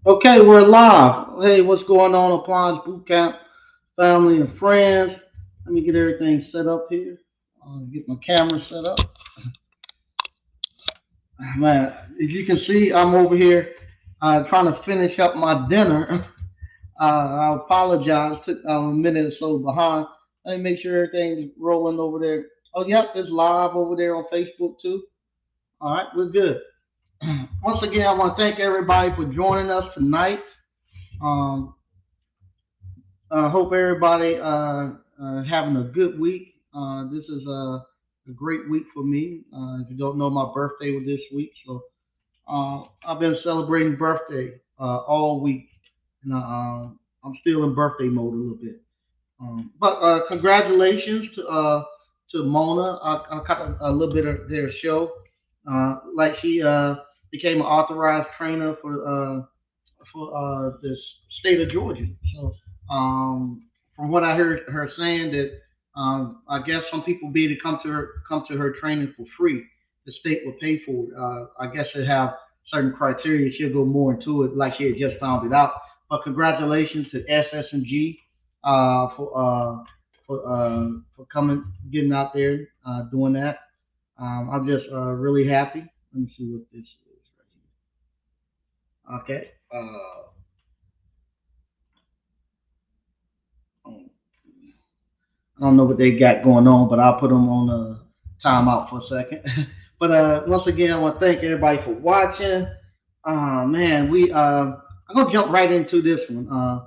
Okay, we're live. Hey, what's going on, Appliance Boot Camp, family and friends? Let me get everything set up here. Get my camera set up. Man, as you can see, I'm over here trying to finish up my dinner. I apologize, took a minute or so behind. Let me make sure everything's rolling over there. Oh, yep, it's live over there on Facebook too. All right, we're good. Once again, I want to thank everybody for joining us tonight. Um, I hope everybody having a good week. This is a great week for me. If you don't know, my birthday was this week, so I've been celebrating birthday all week, and I'm still in birthday mode a little bit. But congratulations to Mona. I caught a little bit of their show. Like she became an authorized trainer for the state of Georgia. So from what I heard her saying that I guess some people be to come to her training for free. The state will pay for it. I guess they have certain criteria. She'll go more into it, like she had just found it out. But congratulations to SSMG uh, for uh, for coming, getting out there, doing that. I'm just really happy. Let me see what this is right here. Okay. Um, I don't know what they got going on, but I'll put them on timeout for a second. But once again, I want to thank everybody for watching. Man, I'm gonna jump right into this one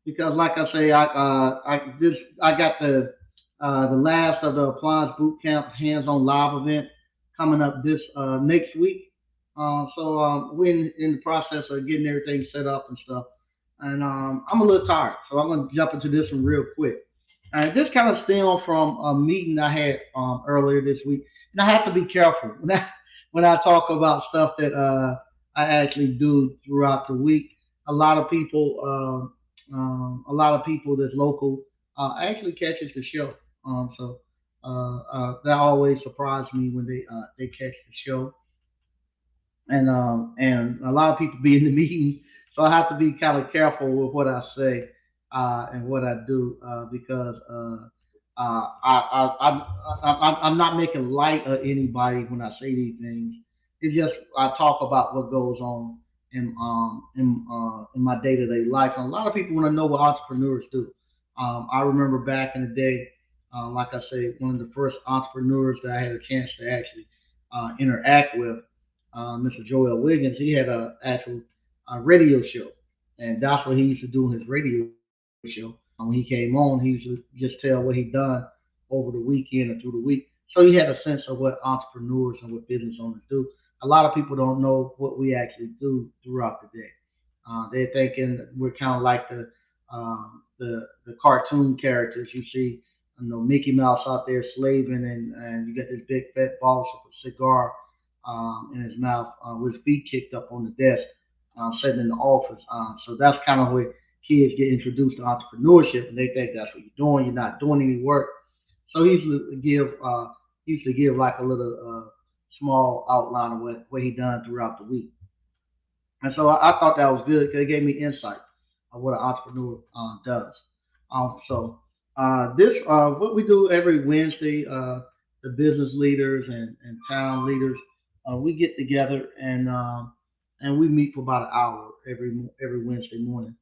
because, like I say, I got the last of the Appliance Boot Camp hands-on live event coming up this next week. So we're in the process of getting everything set up and stuff, and I'm a little tired, so I'm gonna jump into this one real quick. This kind of stemmed from a meeting I had earlier this week, and I have to be careful when I talk about stuff that I actually do throughout the week. A lot of people, a lot of people that's local actually catches the show. So that always surprised me when they catch the show, and a lot of people be in the meeting, so I have to be kind of careful with what I say and what I do because I'm not making light of anybody when I say these things. It's just I talk about what goes on in my day to day life. And a lot of people want to know what entrepreneurs do. I remember back in the day, like I say, one of the first entrepreneurs that I had a chance to actually interact with, Mr. Joel Wiggins. He had a actual radio show, and that's what he used to do in his radio show. When he came on, he used to just tell what he'd done over the weekend and through the week. So he had a sense of what entrepreneurs and what business owners do. A lot of people don't know what we actually do throughout the day. They're thinking we're kind of like the cartoon characters you see. You know, Mickey Mouse out there slaving, and you got this big fat boss with a cigar in his mouth with his feet kicked up on the desk, sitting in the office. So that's kind of where kids get introduced to entrepreneurship, and they think that's what you're doing. You're not doing any work. So he used to give like a little small outline of what he done throughout the week. And so I thought that was good because it gave me insight of what an entrepreneur does. This what we do every Wednesday, the business leaders and town leaders, we get together and we meet for about an hour every Wednesday morning.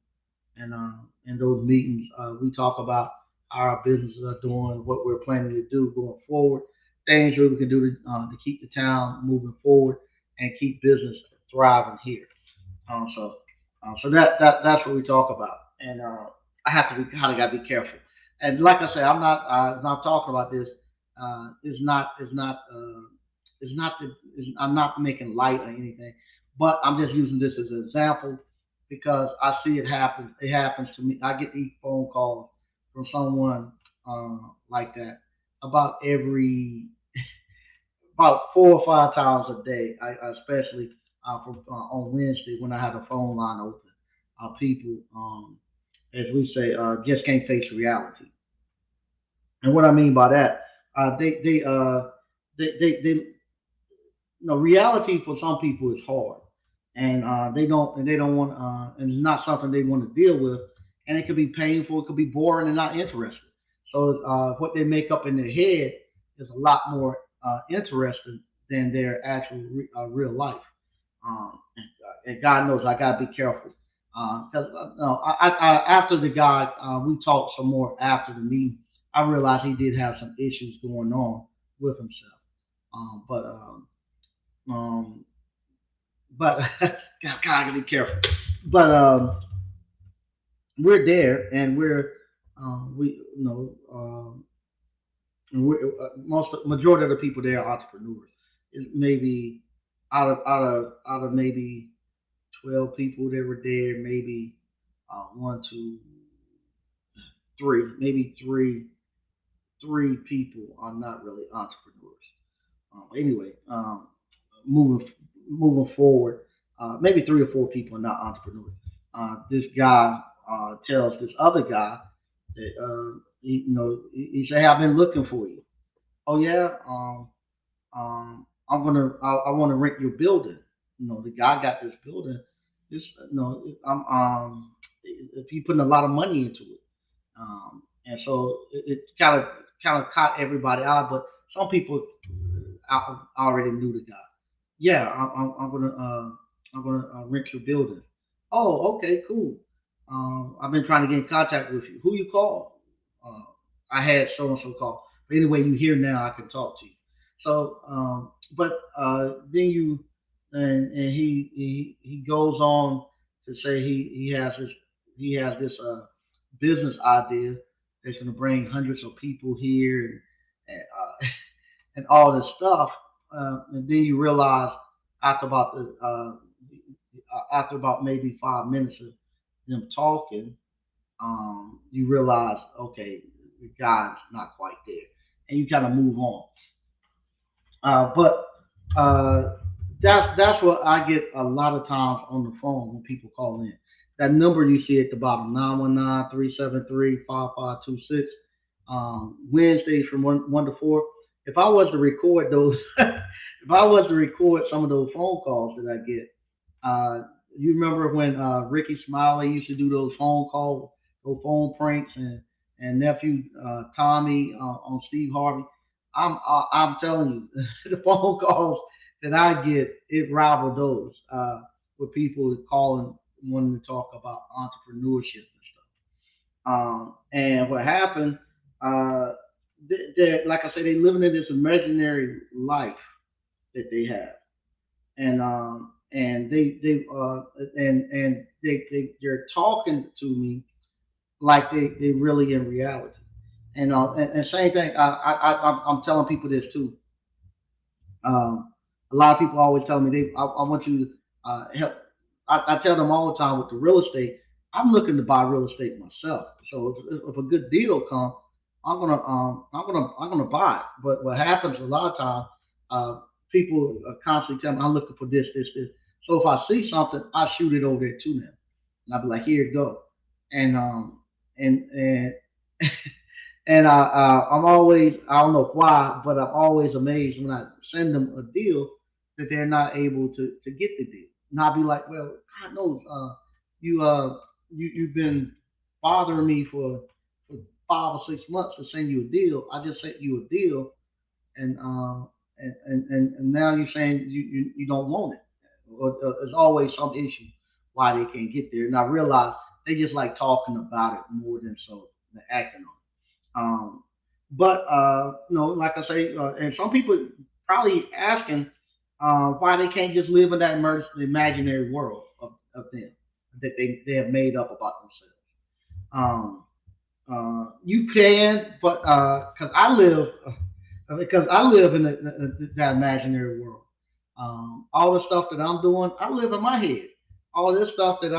And in those meetings, we talk about how our businesses are doing, what we're planning to do going forward, things that we can do to keep the town moving forward and keep business thriving here. So that's what we talk about, and I have to be kind of got to be careful. And like I say, I'm not talking about this. Is not the, is, I'm not making light or anything, but I'm just using this as an example because I see it happen. It happens to me. I get these phone calls from someone like that about every about 4 or 5 times a day. Especially on Wednesday when I have the phone line open. People, as we say, just can't face reality. And what I mean by that, they reality for some people is hard. and they don't want and it's not something they want to deal with, and it could be painful, it could be boring and not interesting. So what they make up in their head is a lot more interesting than their actual real life. And God knows I gotta be careful because no, after the guy we talked some more after the meeting. I realized he did have some issues going on with himself. But um, but gotta be careful. But we're there, and we you know most majority of the people there are entrepreneurs. It maybe out of maybe 12 people that were there, maybe one, two, three, maybe three people are not really entrepreneurs. Anyway, moving moving forward, maybe 3 or 4 people are not entrepreneurs. This guy tells this other guy that he said, "Hey, I've been looking for you." Oh yeah, I want to rent your building. The guy got this building. This, I'm if you putting a lot of money into it, and so it kind of caught everybody out. But some people already knew the guy. Yeah, I'm gonna rent your building. Oh, okay, cool. I've been trying to get in contact with you. Who you call? Uh, I had so and so call. But anyway, you here now. I can talk to you. So, but then and he goes on to say he has this business idea that's going to bring hundreds of people here and and all this stuff. And then you realize after about after about maybe 5 minutes of them talking, you realize, okay, the guy's not quite there, and you kind of move on. But that's what I get a lot of times on the phone when people call in. That number you see at the bottom, 919-373-5526. Wednesdays from one to four. If I was to record those, if I was to record some of those phone calls that I get, uh, you remember when Ricky Smiley used to do those phone calls, those phone pranks, and nephew Tommy on Steve Harvey. I'm telling you, the phone calls that I get, it rival those with people calling wanting to talk about entrepreneurship and stuff. And what happened? Uh, like I said, they living in this imaginary life that they have, and they're talking to me like they really in reality. And same thing. I'm telling people this too. A lot of people always tell me I want you to help. I tell them all the time with the real estate. I'm looking to buy real estate myself. So if a good deal comes, I'm gonna buy it. But what happens a lot of times, people constantly tell me I'm looking for this. So if I see something, I shoot it over there to them, and I'll be like, here you go. And and and I'm always, I don't know why, but I'm always amazed when I send them a deal that they're not able to get the deal. And I'll be like, well, God knows, you you've been bothering me for 5 or 6 months to send you a deal. I just sent you a deal, and and now you're saying you don't want it. Or, there's always some issue why they can't get there. And I realize they just like talking about it more than so than acting on it. But like I say, and some people probably asking why they can't just live in that imaginary world of them that they have made up about themselves. Um, you can, but because I live in that imaginary world. All the stuff that I'm doing, I live in my head. All this stuff that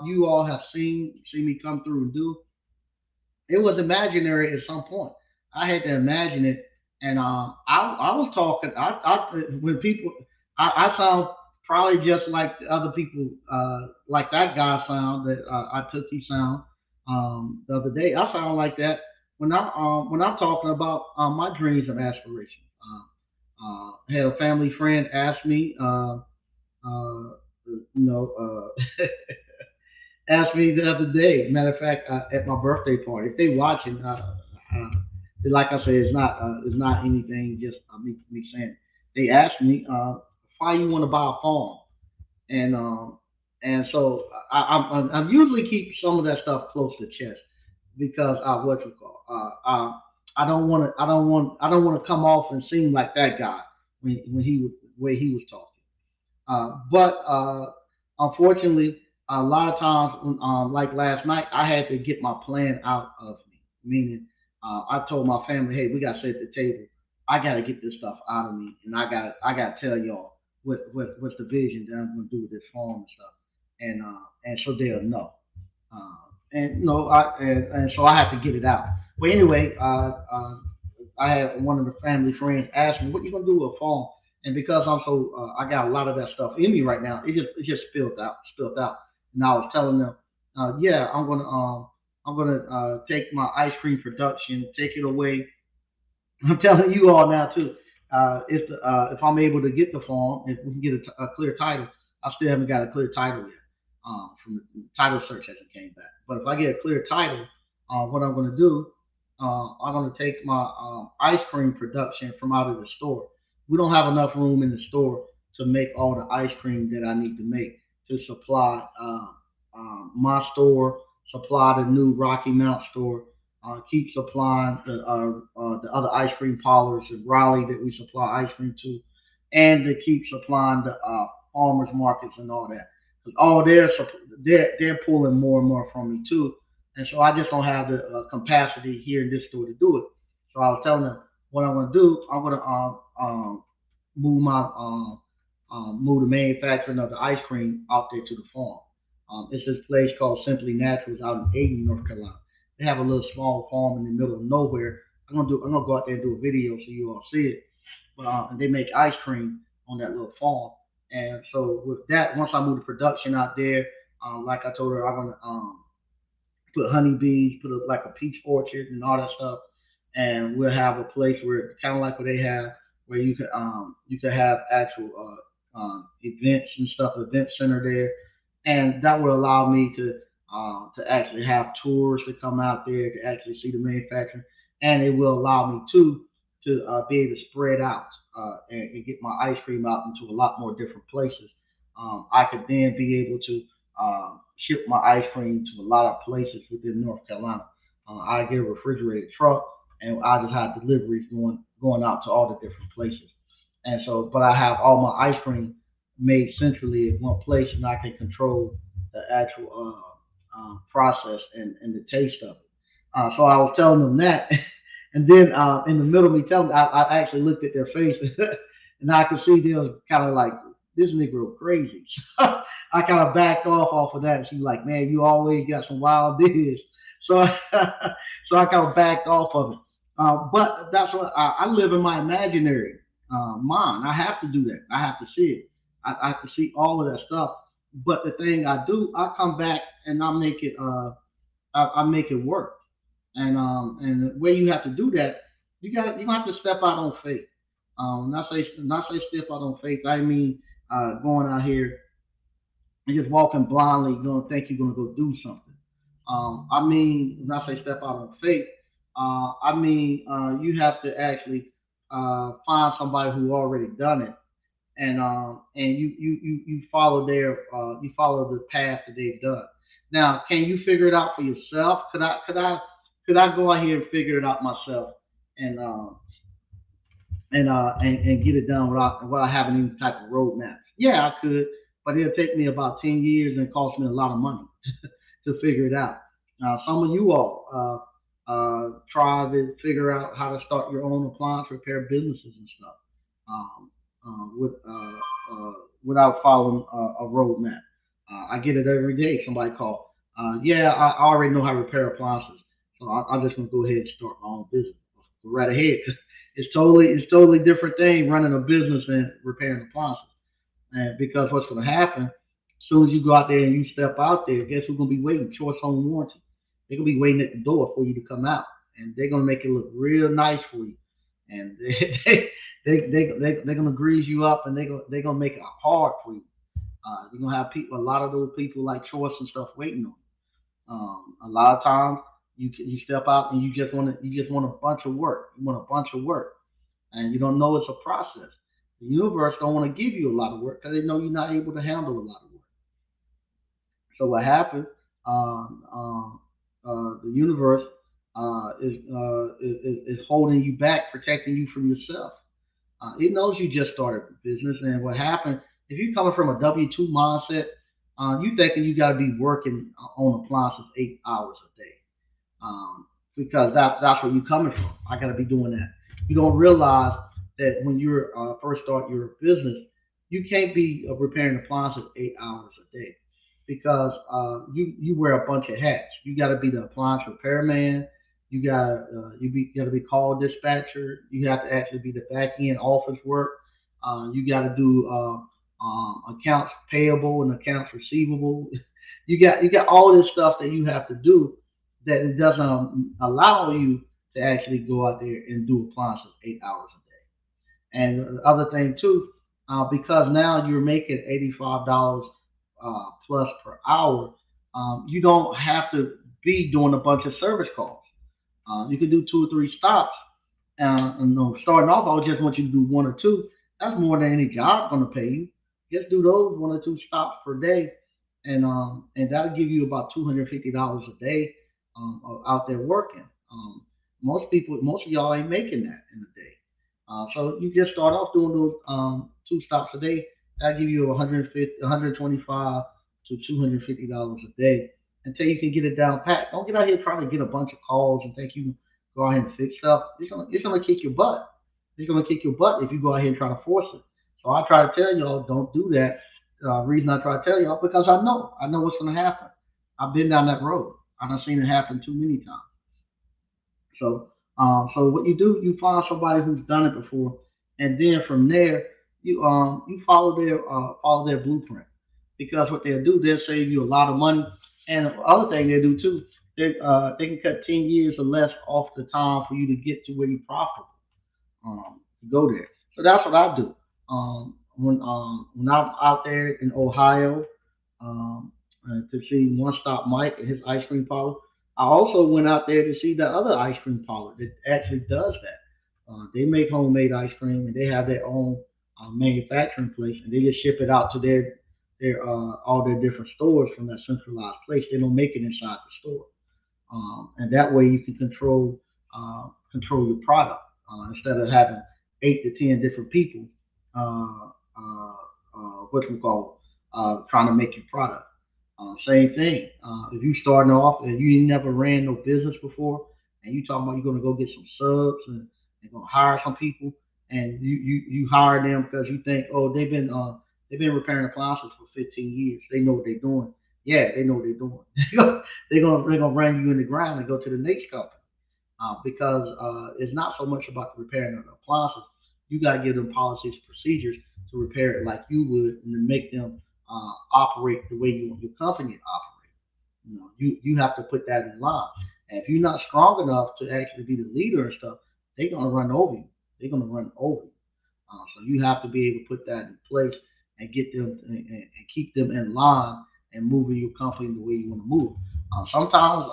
you all have seen me come through and do, it was imaginary at some point. I had to imagine it, and I was talking. When people, I sound probably just like the other people, like that guy sound that I took he sound the other day. I sound like that when I'm talking about my dreams and aspirations. Had a family friend ask me uh, you know, asked me the other day. Matter of fact, at my birthday party, if they watching, like I said, it's not anything. Just me saying. They asked me, why you want to buy a farm, and so I usually keep some of that stuff close to chest because what you call I don't want to come off and seem like that guy when he was way he was talking. But unfortunately, a lot of times, like last night, I had to get my plan out of me. Meaning, I told my family, "Hey, we got to sit at the table. I got to get this stuff out of me, and I got to tell y'all what's the vision that I'm going to do with this farm and stuff, and so they'll know." And no, and so I have to get it out. But anyway, I had one of the family friends ask me, "What you gonna do with a farm?" And because I'm so, I got a lot of that stuff in me right now. It just spilled out. And I was telling them, yeah, I'm gonna take my ice cream production, take it away. I'm telling you all now too. If I'm able to get the farm, if we can get a clear title, I still haven't got a clear title yet. From the title search hasn't came back. But if I get a clear title, what I'm going to do, I'm going to take my ice cream production from out of the store. We don't have enough room in the store to make all the ice cream that I need to make to supply my store, supply the new Rocky Mount store, keep supplying the other ice cream parlors in Raleigh that we supply ice cream to, and to keep supplying the farmers markets and all that. Because all they're pulling more and more from me too, and so I just don't have the capacity here in this store to do it. So I was telling them what I'm going to do. I'm going to move my move the manufacturing of the ice cream out there to the farm. It's this place called Simply Naturals out in Aden, North Carolina. They have a little small farm in the middle of nowhere. I'm gonna go out there and do a video so you all see it. But and they make ice cream on that little farm. And so with that, once I move the production out there, like I told her, I'm gonna put honeybees, put like a peach orchard and all that stuff, and we'll have a place where kind of like what they have, where you can have actual events and stuff, event center there, and that will allow me to actually have tours to come out there to actually see the manufacturing, and it will allow me to be able to spread out and get my ice cream out into a lot more different places. I could then be able to ship my ice cream to a lot of places within North Carolina. I get a refrigerated truck, and I just have deliveries going out to all the different places. And so, but I have all my ice cream made centrally in one place, and I can control the actual process and the taste of it. So I was telling them that, and then in the middle of me telling, I actually looked at their faces, and I could see they was kind of like, this Negro crazy. I kind of backed off of that. And she's like, man, you always got some wild ideas. So, so I kind of backed off of it. But that's what I live in my imaginary mind. I have to do that. I have to see it. I have to see all of that stuff. But the thing I do, I come back and I make it. I make it work. And the way you have to do that, you have to step out on faith. Not say step out on faith. I mean going out here and just walking blindly, going to think you're going to go do something. I mean, when I say step out on faith, I mean you have to actually find somebody who already done it, and you follow their you follow the path that they've done. Now, can you figure it out for yourself? Could I go out here and figure it out myself and and get it done without having any type of roadmap? Yeah, I could, but it'll take me about 10 years and cost me a lot of money to figure it out. Some of you all try to figure out how to start your own appliance repair businesses and stuff without following a roadmap. I get it every day. Somebody call. Yeah, I already know how to repair appliances, so I'm just gonna go ahead and start my own business. Go right ahead. It's totally different thing running a business and repairing appliances. And because what's going to happen, as soon as you go out there and you step out there, guess who's going to be waiting? Choice home warranty. They're going to be waiting at the door for you to come out, and they're going to make it look real nice for you. And they're going to grease you up, and they're going to make it hard for you. You're gonna have people, a lot of those people like choice and stuff waiting on you. A lot of times you step out and you just want a bunch of work. You want a bunch of work, and you don't know it's a process. The universe don't want to give you a lot of work because they know you're not able to handle a lot of work. So what happens? The universe is holding you back, protecting you from yourself. It knows you just started a business, and what happened if you coming from a W-2 mindset, you thinking you got to be working on appliances 8 hours a day, because that's where you're coming from. I got to be doing that. You don't realize that when you're first start your business, you can't be repairing appliances 8 hours a day because you wear a bunch of hats. You got to be the appliance repairman. You got to be call dispatcher. You have to actually be the back end office work. You got to do accounts payable and accounts receivable. You got all this stuff that you have to do that it doesn't allow you to actually go out there and do appliances 8 hours a day. And the other thing too, because now you're making $85 plus per hour, you don't have to be doing a bunch of service calls. You can do 2 or 3 stops. Starting off, I would just want you to do 1 or 2. That's more than any job going to pay you. Just do those 1 or 2 stops per day, and that'll give you about $250 a day out there working. Most of y'all ain't making that in a day. So you just start off doing those 2 stops a day. That'll give you 150, 125 to $250 a day until you can get it down pat. Don't get out here trying to get a bunch of calls and think you go ahead and fix stuff. It's gonna kick your butt. It's gonna kick your butt if you go out here and try to force it. So I try to tell y'all don't do that. Reason I try to tell y'all because I know what's gonna happen. I've been down that road. I've seen it happen too many times. So what you do, you find somebody who's done it before, and then from there, you follow their blueprint. Because what they'll do, they'll save you a lot of money. And the other thing they do too, they can cut 10 years or less off the time for you to get to where you're profitable, to go there. So that's what I do. When I'm out there in Ohio, to see One Stop Mike and his ice cream parlor, I also went out there to see the other ice cream parlor that actually does that. They make homemade ice cream and they have their own manufacturing place, and they just ship it out to their all their different stores from that centralized place. They don't make it inside the store, and that way you can control your product instead of having 8 to 10 different people. What we call trying to make your product. Same thing. If you starting off and you ain't never ran no business before, and you talking about you're gonna go get some subs and gonna hire some people, and you hire them because you think, oh, they've been repairing appliances for 15 years. They know what they're doing. Yeah, they know what they're doing. They're gonna run you in the ground and go to the next company, because it's not so much about the repairing of the appliances. You got to give them policies, procedures to repair it like you would, and to make them operate the way you want your company to operate. You have to put that in line. And if you're not strong enough to actually be the leader and stuff, they're gonna run over you. They're gonna run over you. So you have to be able to put that in place and get them and keep them in line and moving your company the way you want to move. Sometimes,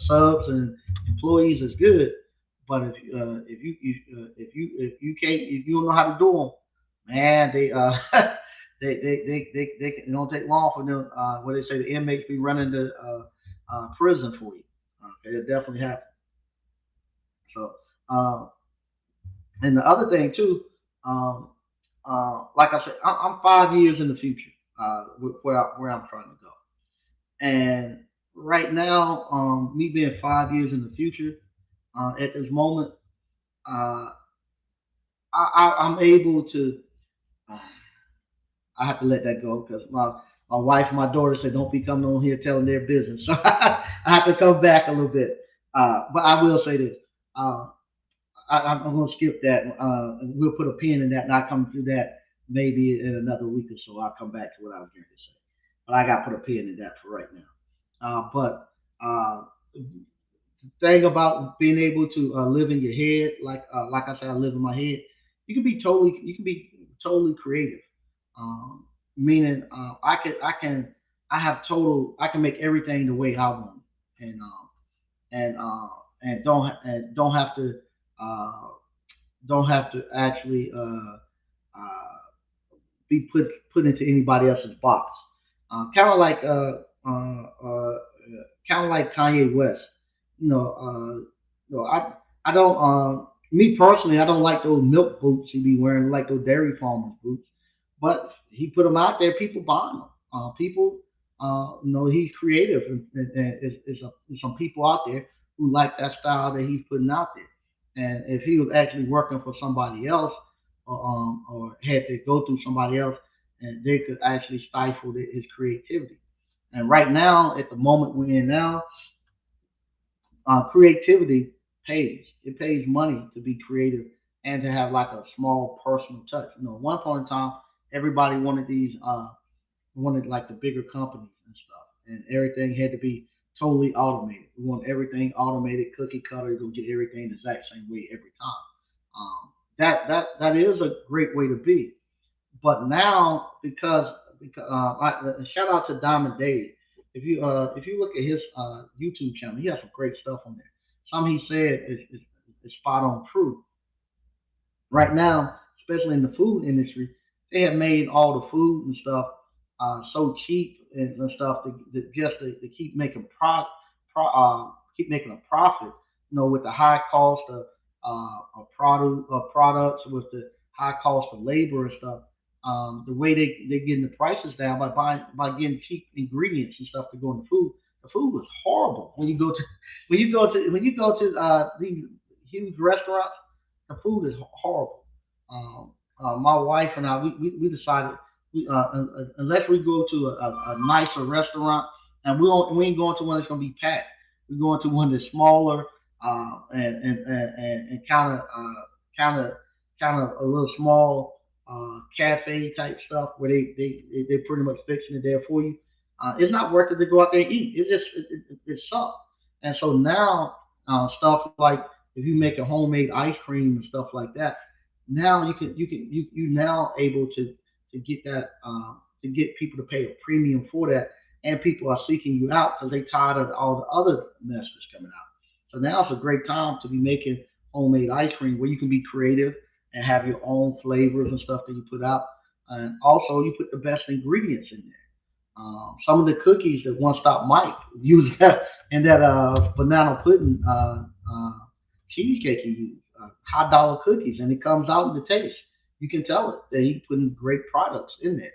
subs and employees is good, but if you don't know how to do them, man, they it don't take long for them. What they say, the inmates be running the prison for you. Okay, it definitely happens. So, uh, and the other thing too, um, like I said, I'm 5 years in the future, where I'm trying to go. And right now, me being 5 years in the future, at this moment, uh, I'm able to. Uh, I have to let that go because my wife and my daughter said don't be coming on here telling their business. So I have to come back a little bit. But I will say this. Uh, I'm going to skip that. And we'll put a pin in that, and I'll come through that maybe in another week or so. I'll come back to what I was going to say. But I got to put a pin in that for right now. But the thing about being able to live in your head, like I said, I live in my head. You can be totally creative. meaning I have total I can make everything the way I want it. And don't have to uh, actually uh, be put into anybody else's box. Kind of like kind of like Kanye West. You know, I don't me personally I don't like those milk boots he be wearing like those dairy farmers boots, but he put them out there. People buying them. People, he's creative, and there's some people out there who like that style that he's putting out there. And if he was actually working for somebody else, or had to go through somebody else, and they could actually stifle his creativity. And right now, at the moment we're in now, creativity pays. It pays money to be creative and to have like a small personal touch. One point in time, everybody wanted like the bigger companies and stuff, and everything had to be totally automated. We want everything automated, cookie cutter. You're gonna get everything the exact same way every time. That is a great way to be. But now, shout out to Diamond Dave. If you look at his YouTube channel, he has some great stuff on there. Some he said is spot on true. Right now, especially in the food industry, they have made all the food and stuff so cheap and stuff to keep making keep making a profit. With the high cost of products, with the high cost of labor and stuff. The way they getting the prices down by getting cheap ingredients and stuff to go in the food. The food was horrible when you go to these huge restaurants. The food is horrible. My wife and I, we decided unless we go to a nicer restaurant, and we ain't going to one that's going to be packed. We're going to one that's smaller and kind of a little small cafe type stuff where they're pretty much fixing it there for you. It's not worth it to go out there and eat. It sucks. And so now stuff like if you make a homemade ice cream and stuff like that, now you now able to get that to get people to pay a premium for that, and people are seeking you out because they tired of all the other mess that's coming out. So now it's a great time to be making homemade ice cream where you can be creative and have your own flavors and stuff that you put out, and also you put the best ingredients in there. Some of the cookies that One Stop Mike used in that banana pudding cheesecake he used, high dollar cookies, and it comes out in the taste. You can tell it that he's putting great products in there.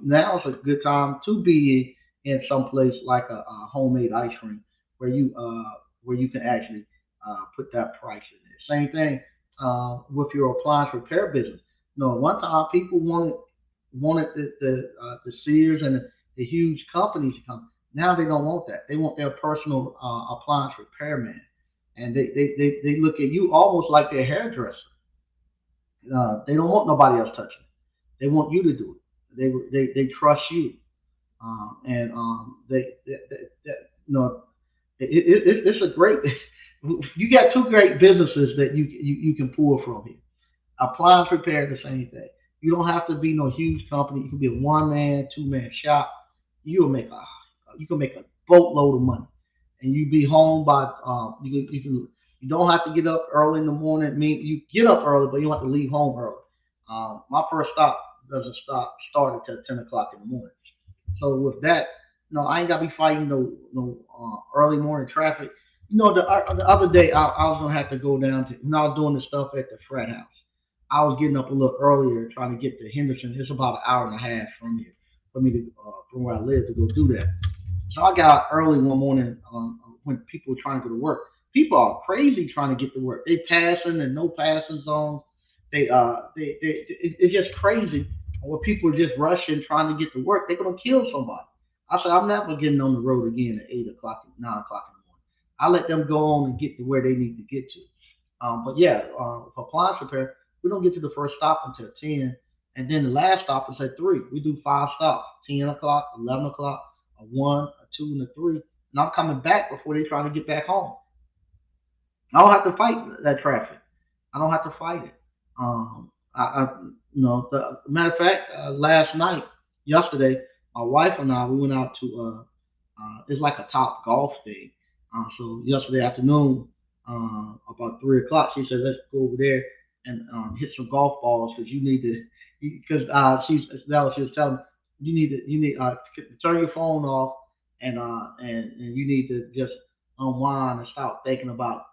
Now it's a good time to be in some place like a homemade ice cream where you can actually put that price in there. Same thing with your appliance repair business. One time people wanted the Sears and the huge companies to come. Now they don't want that. They want their personal appliance repairman, and they look at you almost like their hairdresser. They don't want nobody else touching it. They want you to do it. They trust you, and they it's a great. You got two great businesses that you can pull from here. Appliance repair, the same thing. You don't have to be no huge company. You can be a one man, two-man shop. You'll make a you can make a boatload of money, and you be home by you don't have to get up early in the morning. I mean, you get up early, but you don't have to leave home early. My first stop doesn't start until 10 o'clock in the morning. So with that, I ain't gotta be fighting no early morning traffic. The other day I was gonna have to go down to when I was doing the stuff at the frat house. I was getting up a little earlier trying to get to Henderson. It's about an hour and a half from here for me to from where I live to go do that. So I got out early one morning when people were trying to go to work. People are crazy trying to get to work. They passing and no passing zones. It's just crazy. Where people are just rushing trying to get to work. They're gonna kill somebody. I said I'm never getting on the road again at 8 o'clock, 9 o'clock in the morning. I let them go on and get to where they need to get to. But yeah, for appliance repair, we don't get to the first stop until 10, and then the last stop is at 3. We do 5 stops: 10 o'clock, 11 o'clock, a 1, a 2, and a 3. And I'm coming back before they trying to get back home. I don't have to fight that traffic. I don't have to fight it. I Matter of fact, last night, yesterday, my wife and I we went out to it's like a top golf thing. So yesterday afternoon, about 3 o'clock, she said, "Let's go over there and hit some golf balls because you need to." Because that was she was telling me, you need to turn your phone off and you need to just unwind and stop thinking about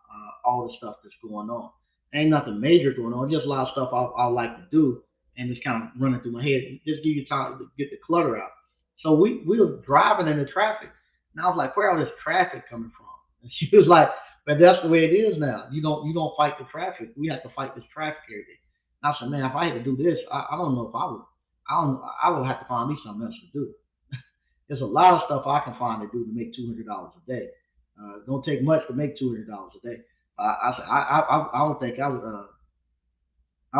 all the stuff that's going on. Ain't nothing major going on, just a lot of stuff I like to do, and it's kind of running through my head. Just give you time to get the clutter out. So we were driving in the traffic, and I was like, "Where all this traffic coming from?" And she was like, "But that's the way it is now. You don't fight the traffic. We have to fight this traffic every day." And I said, "Man, if I had to do this, I don't know if I would. I would have to find me something else to do. There's a lot of stuff I can find to do to make $200 a day. Don't take much to make $200 a day. I don't think I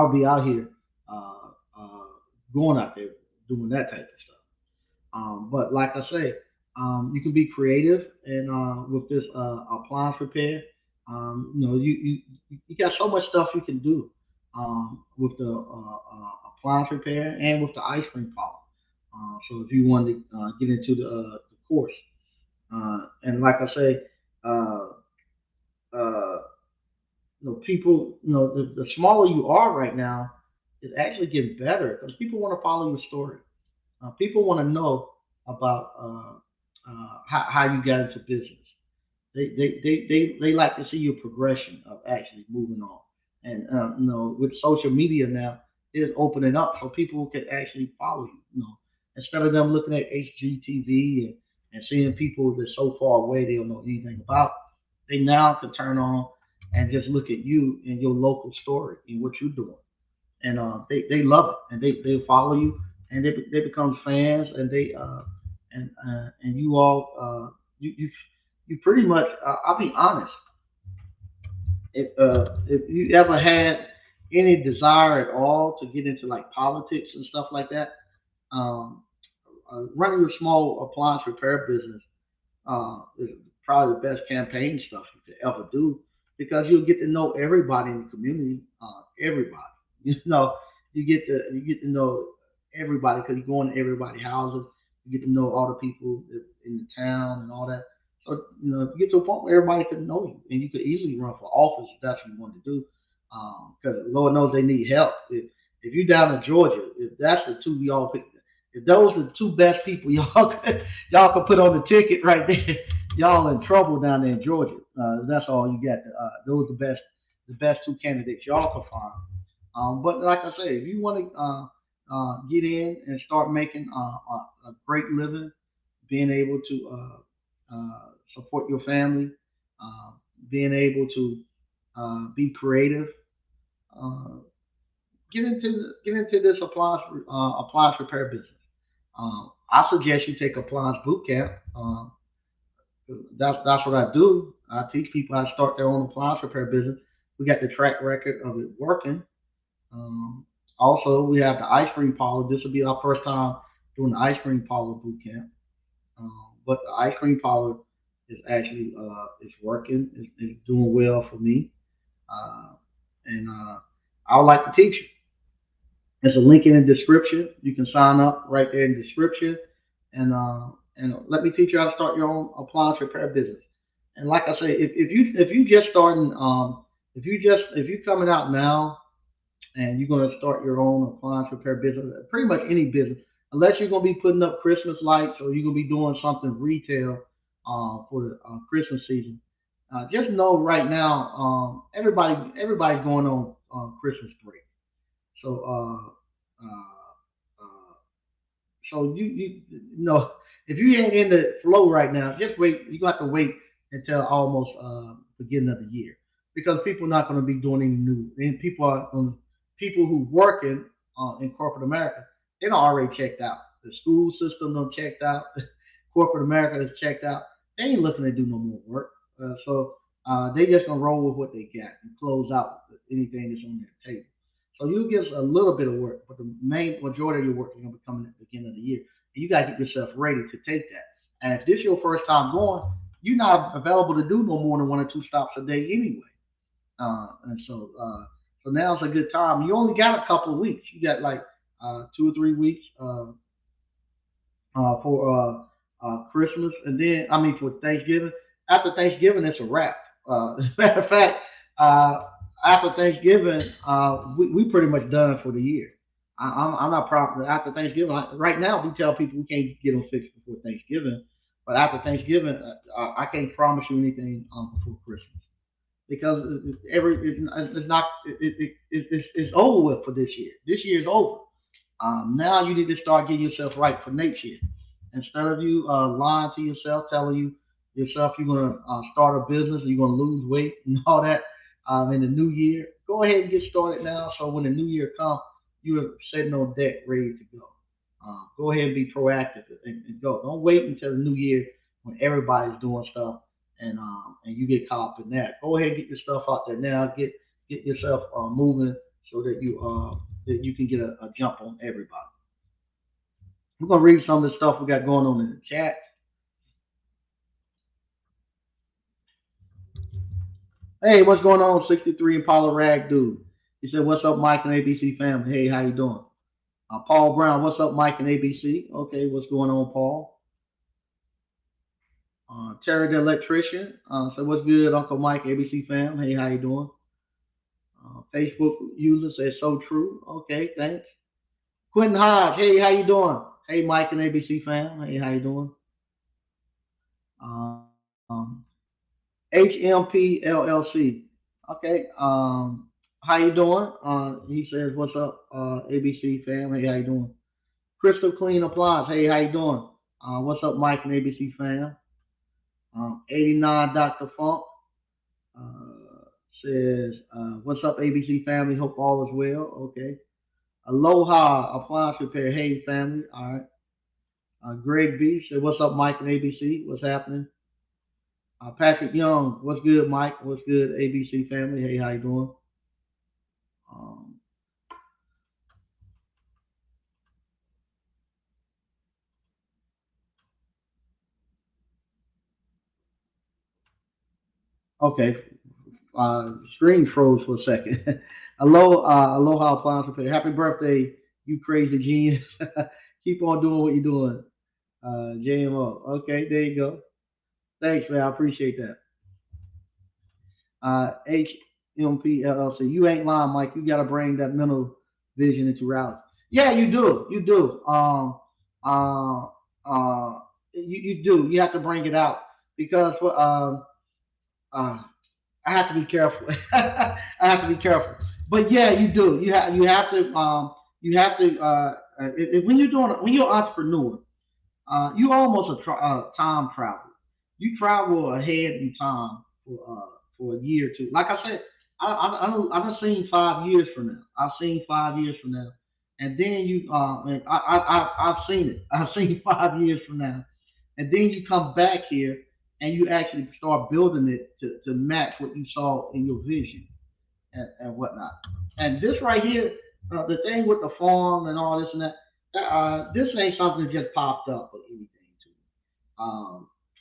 would be out here uh, uh, going out there doing that type of stuff. But like I say, you can be creative and with this appliance repair. You got so much stuff you can do with the appliance repair and with the ice cream parlor. So if you want to get into the course, and like I say, uh, uh, people, the smaller you are right now, it's actually getting better because people want to follow your story. People want to know about how you got into business. They like to see your progression of actually moving on. And with social media now, it's opening up so people can actually follow you. Instead of them looking at HGTV and seeing people that's so far away they don't know anything about, they now can turn on and just look at you and your local story and what you're doing, and they love it, and they follow you, and they become fans, and and you all you pretty much I'll be honest, if you ever had any desire at all to get into like politics and stuff like that, um, running a small appliance repair business is probably the best campaign stuff you could ever do because you'll get to know everybody in the community, everybody. You know, you get to know everybody because you go into everybody's houses. You get to know all the people in the town and all that. So you get to a point where everybody can know you, and you could easily run for office if that's what you want to do. Because Lord knows they need help. If you're down in Georgia, if that's the two y'all pick, if those are the two best people y'all can put on the ticket right there, y'all in trouble down there in Georgia. That's all you got. Those are the best two candidates y'all can find. But like I say, if you want to get in and start making a great living, being able to support your family, uh, being able to be creative, uh, get into this appliance repair business. I suggest you take appliance boot camp. That's what I do. I teach people how to start their own appliance repair business. We got the track record of it working. Also, we have the ice cream parlor. This will be our first time doing the ice cream parlor boot camp. But the ice cream parlor is actually is working. It's doing well for me, uh, and I would like to teach you. There's a link in the description. You can sign up right there in the description, and let me teach you how to start your own appliance repair business. And like I say, if you just starting, if you coming out now and you're going to start your own appliance repair business, pretty much any business, unless you're going to be putting up Christmas lights or you're going to be doing something retail for the Christmas season. Just know right now, everybody's going on Christmas break. So you know if you ain't in the flow right now, just wait. You got to wait until almost beginning of the year because people are not going to be doing any new. And people who working in corporate America, they don't already checked out. The school system don't checked out. Corporate America is checked out. They ain't looking to do no more work. So they just gonna roll with what they got and close out anything that's on their table. So you get a little bit of work, but the main majority of your work is gonna be coming at the beginning of the year. And you gotta get yourself ready to take that. And if this is your first time going, you're not available to do no more than one or two stops a day anyway. And so So now it's a good time. You only got a couple of weeks. You got like 2 or 3 weeks for Christmas, and then I mean for Thanksgiving. After Thanksgiving, it's a wrap. As a matter of fact, uh, after Thanksgiving, we pretty much done for the year. I'm not proud. After Thanksgiving, right now we tell people we can't get them fixed before Thanksgiving, but after Thanksgiving, I can't promise you anything before Christmas because it's not it's over with for this year. This year is over. Now you need to start getting yourself right for next year. Instead of you lying to yourself, telling yourself you're going to start a business, you're going to lose weight and all that in the new year, go ahead and get started now. So when the new year comes, you're sitting on deck, ready to go. Go ahead and be proactive and go. Don't wait until the new year when everybody's doing stuff and you get caught up in that. Go ahead and get your stuff out there now. Get yourself moving so that you can get a jump on everybody. We're gonna read some of the stuff we got going on in the chat. Hey, what's going on? 63 Impala Rag dude. He said, "What's up, Mike and ABC family? Hey, how you doing?" Paul Brown, what's up, Mike and ABC? Okay, what's going on, Paul? Terry the electrician. So what's good, Uncle Mike, ABC fam? Hey, how you doing? Facebook user says so true. Okay, thanks. Quentin Hodge, hey, how you doing? Hey, Mike and ABC fam. Hey, how you doing? Um, HMP LLC. Okay. How you doing? He says, "What's up, ABC fam? Hey, how you doing?" Crystal Clean Appliance. Hey, how you doing? What's up, Mike and ABC fam? 89 Dr. Funk says, "What's up, ABC family? Hope all is well." Okay. Aloha Appliance Repair. Hey, family. All right. Greg B said, "What's up, Mike and ABC? What's happening?" Patrick Young, what's good, Mike? What's good, ABC family? Hey, how you doing? Um, okay, screen froze for a second. Aloha Appliance Repair. Happy birthday, you crazy genius. Keep on doing what you're doing. JMO. Okay, there you go. Thanks, man. I appreciate that. HMP LLC. You ain't lying, Mike. You got to bring that mental vision into reality. Yeah, you do. You do. Uh, you do. You have to bring it out because uh, I have to be careful. I have to be careful. But yeah, you do. You have to when you're doing when you're an entrepreneur, you almost a time travel. You travel ahead in time for a year or two. Like I said, I've seen 5 years from now. I've seen 5 years from now, and then and I've seen it. I've seen 5 years from now, and then you come back here and you actually start building it to match what you saw in your vision and whatnot. And this right here, the thing with the farm and all this and that, this ain't something that just popped up or anything to me.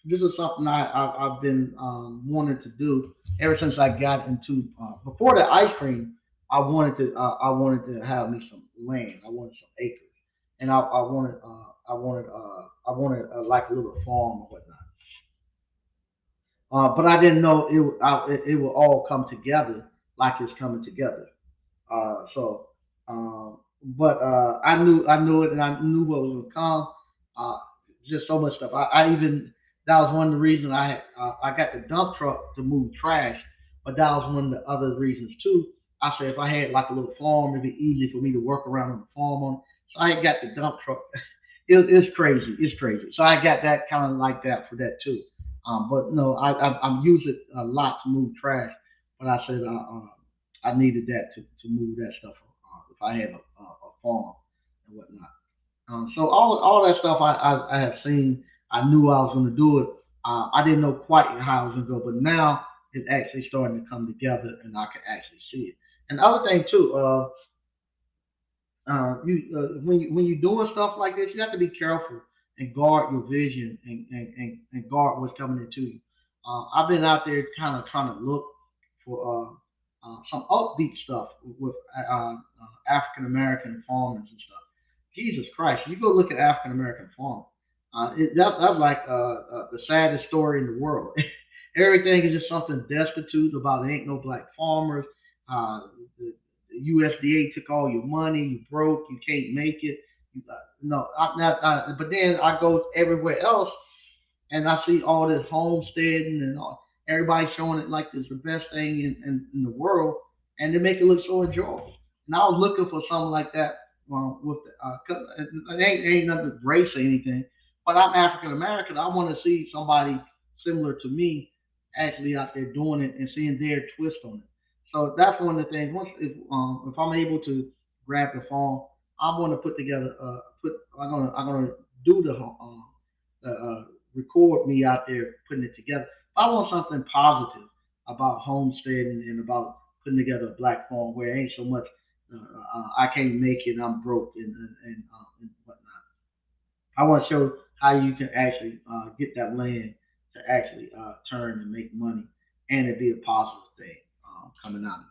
This is something I've been wanting to do ever since I got into before the ice cream. I wanted to have me some land. I wanted some acres, and I wanted like a little farm or whatnot. But I didn't know it will all come together like it's coming together. So, but I knew it, and I knew what was going to come. Uh, just so much stuff. I even that was one of the reasons I got the dump truck to move trash, but that was one of the other reasons too. I said if I had like a little farm, it'd be easy for me to work around on the farm on. So I got the dump truck. It's crazy. It's crazy. So I got that kind of like that for that too. But no, I'm using it a lot to move trash. But I said I needed that to move that stuff if I had a farm and whatnot. So all that stuff I have seen. I knew I was going to do it. I didn't know quite how it was going to go, but now it's actually starting to come together, and I can actually see it. And the other thing too, when you're doing stuff like this, you have to be careful and guard your vision and guard what's coming into you. I've been out there kind of trying to look for some upbeat stuff with African American farmers and stuff. Jesus Christ, you go look at African American farmers. That's like the saddest story in the world. Everything is just something destitute about there ain't no black farmers. The USDA took all your money. You broke. You can't make it. No, but then I go everywhere else and I see all this homesteading and all, everybody showing it like it's the best thing in the world, and they make it look so enjoyable. And I was looking for something like that. With cause it ain't nothing race or anything, but I'm African American. I want to see somebody similar to me actually out there doing it and seeing their twist on it. So that's one of the things. Once if I'm able to grab the phone, I'm going to put together. I'm gonna do the record me out there putting it together. I want something positive about homesteading and about putting together a black farm where it ain't so much I can't make it, I'm broke and whatnot. I want to show how you can actually get that land to actually turn and make money and it be a positive thing coming out of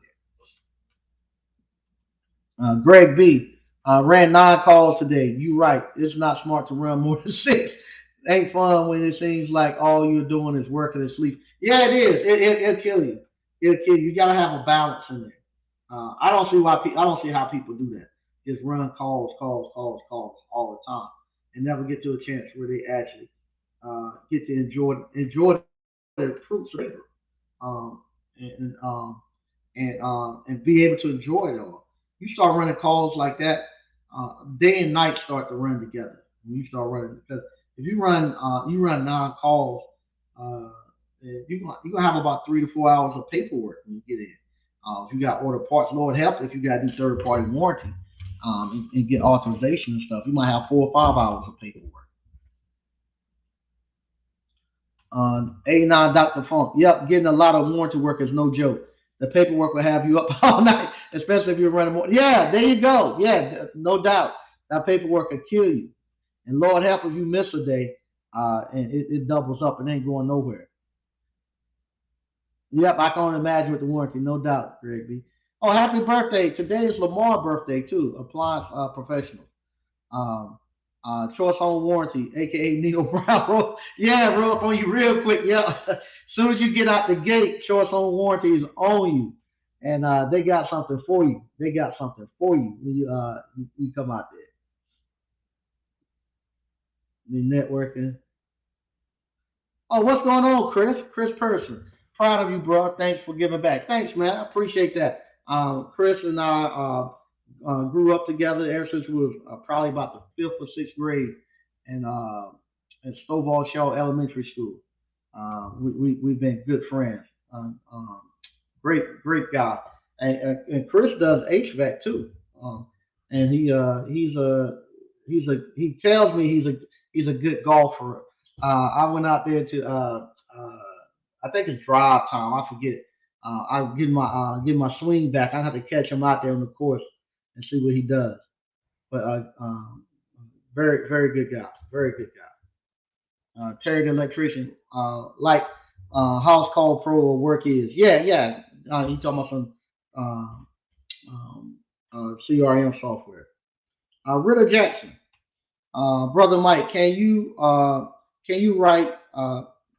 there. Greg B. Ran 9 calls today. You right. It's not smart to run more than six. Ain't fun when it seems like all you're doing is working and sleep. Yeah, it is. It'll kill you. It'll kill you. You gotta have a balance in there. I don't see I don't see how people do that. Just run calls, calls, calls, calls all the time, and never get to a chance where they actually get to enjoy the fruits of labor. Um, and and be able to enjoy it all. You start running calls like that, day and night start to run together. When you start running because if you run 9 calls, uh, you're gonna have about 3 to 4 hours of paperwork when you get in. If you got order parts, Lord help if you got to do third party warranty and get authorization and stuff. You might have 4 or 5 hours of paperwork. 89 Dr. Funk. Yep, getting a lot of warranty work is no joke. The paperwork will have you up all night, especially if you're running more. Yeah, there you go. Yeah, no doubt. That paperwork will kill you. And Lord help if you miss a day, and it doubles up and ain't going nowhere. Yep, I can only imagine with the warranty, no doubt, Greg B. Oh, happy birthday. Today is Lamar's birthday, too. Appliance professional. Um, Choice Home Warranty, aka Neo Brown. Yeah, roll up on you real quick. Yeah, as soon as you get out the gate, Choice Home Warranty is on you, and they got something for you. They got something for you when you come out there. You networking. Oh, what's going on, Chris? Chris Person. Proud of you, bro. Thanks for giving back. Thanks, man. I appreciate that. Chris and I grew up together ever since we were probably about the fifth or sixth grade, and at Stovall Shaw Elementary School. We've been good friends. Great guy. And Chris does HVAC too. And he tells me he's a good golfer. I went out there to I think it's drive time. I forget. I get my swing back. I have to catch him out there on the course and see what he does. But very good guy. Very good guy. Terry the electrician, like House Call Pro or Work is. Yeah, yeah. You talking about some CRM software. Ritter Jackson, brother Mike, can you write?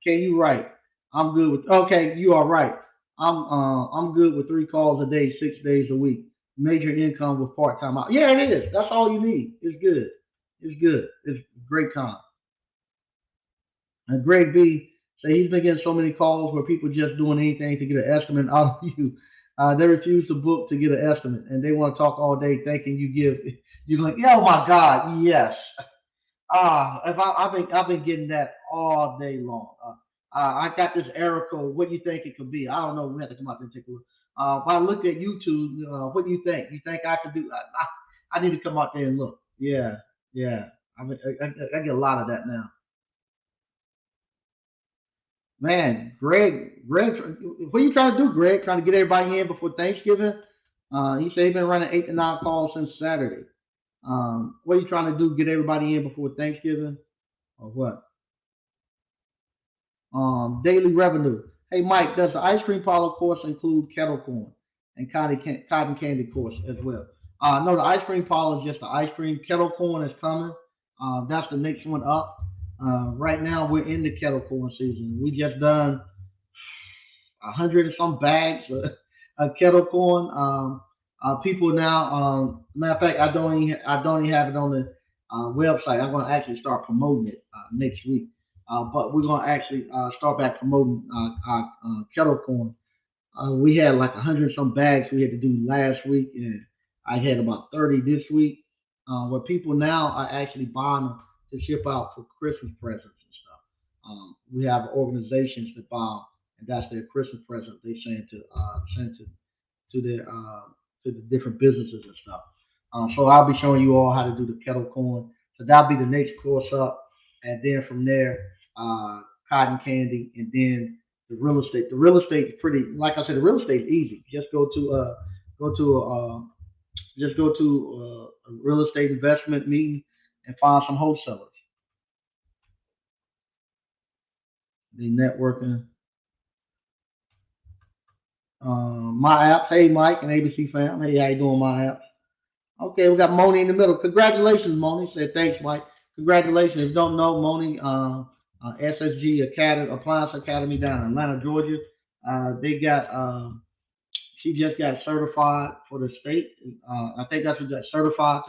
Can you write? I'm good with. Okay, you are right. I'm good with 3 calls a day, 6 days a week. Major income with part time out. Yeah, it is. That's all you need. It's good. It's good. It's great time. And Greg B say he's been getting so many calls where people just doing anything to get an estimate out of you. They refuse to book to get an estimate, and they want to talk all day, thinking you give. You're like, oh my God, yes. If I've been getting that all day long. I got this error code. What do you think it could be? I don't know. We have to come out there and take a look. If I look at YouTube, what do you think? You think I could do? I need to come out there and look. Yeah, yeah. I get a lot of that now. Man, Greg, what are you trying to do, Greg? Trying to get everybody in before Thanksgiving? He said he's been running 8 to 9 calls since Saturday. What are you trying to do? Get everybody in before Thanksgiving, or what? Daily revenue. Hey, Mike, does the ice cream parlor course include kettle corn? and cotton candy course as well. No, the ice cream parlor is just the ice cream. Kettle corn is coming. That's the next one up. Right now we're in the kettle corn season. We just done 100 and some bags of kettle corn. People now, matter of fact, I don't even have it on the website. I'm going to actually start promoting it next week. But we're going to actually start back promoting our kettle corn. We had like 100 some bags we had to do last week, and I had about 30 this week. Where people now are actually buying them to ship out for Christmas presents and stuff. We have organizations that buy 'em, and that's their Christmas present. They send to the to the different businesses and stuff. So I'll be showing you all how to do the kettle corn. So that'll be the next course up, and then from there, cotton candy, and then the real estate. The real estate is pretty. Like I said, the real estate is easy. Go to just go to a real estate investment meeting and find some wholesalers. They networking. My apps. Hey, Mike and ABC fam. Hey, how you doing, my apps? Okay, we got Moni in the middle. Congratulations, Moni. Said thanks, Mike. Congratulations. If you don't know, Moni, SSG Academy, Appliance Academy down in Atlanta, Georgia. They got she just got certified for the state. I think that's what got certified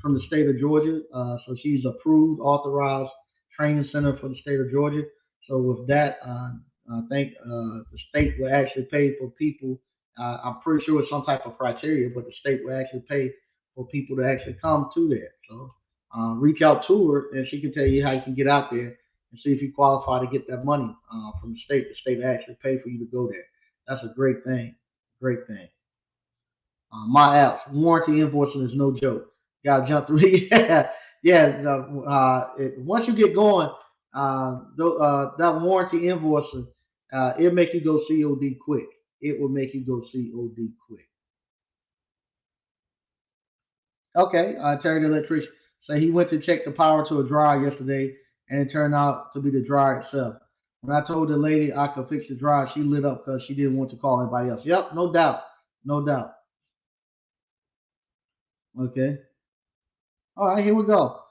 from the state of Georgia. So she's approved, authorized training center for the state of Georgia. So with that, I think the state will actually pay for people. I'm pretty sure it's some type of criteria, but the state will actually pay for people to actually come to there. So reach out to her, and she can tell you how you can get out there and see if you qualify to get that money from the state. The state will actually pay for you to go there. That's a great thing. Great thing. My apps warranty invoicing is no joke. Got to jump through. Yeah, yeah. Once you get going, that warranty invoicing, it make you go COD quick. It will make you go COD quick. Okay, Terry the electrician. So he went to check the power to a dryer yesterday, and it turned out to be the dryer itself. When I told the lady I could fix the dryer, she lit up because she didn't want to call anybody else. Yep, no doubt, no doubt. Okay. All right, here we go.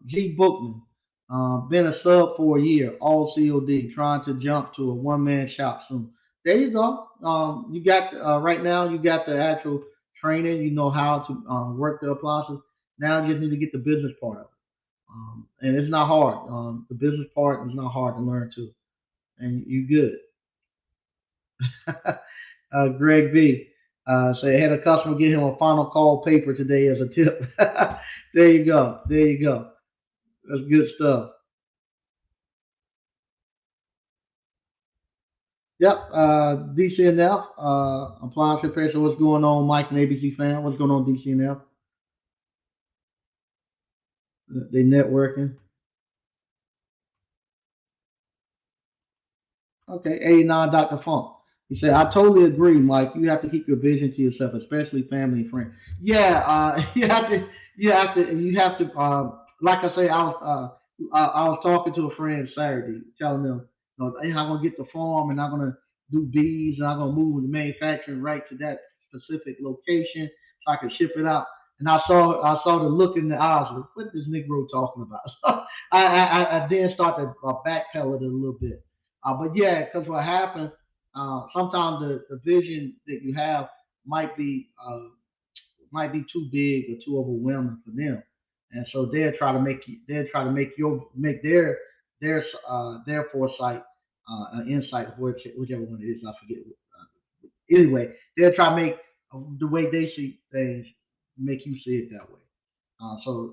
G. Bookman, been a sub for a year, all COD, trying to jump to a one man shop soon. There you go. You got right now. You got the actual training. You know how to work the appliances. Now you just need to get the business part of it, and it's not hard. The business part is not hard to learn too, and you good. Greg B. Say, had a customer get him a final call paper today as a tip. There you go. There you go. That's good stuff. Yep. DCNF, appliance repair. So what's going on, Mike and ABC fan? What's going on, DCNF? They networking. Okay, 89 Dr. Funk. He said, I totally agree, Mike. You have to keep your vision to yourself, especially family and friends. Yeah, you have to, like I say, I was talking to a friend Saturday, telling them, hey, I'm going to get the farm and I'm going to do bees and I'm going to move the manufacturing right to that specific location so I can ship it out. And I saw the look in the eyes. What is this Negro talking about? I then started to backpedal it a little bit. But yeah, because what happens, sometimes the vision that you have might be might be too big or too overwhelming for them, and so they'll try to make their foresight insight, whichever one it is, I forget. Anyway, they'll try to make the way they see things make you see it that way. So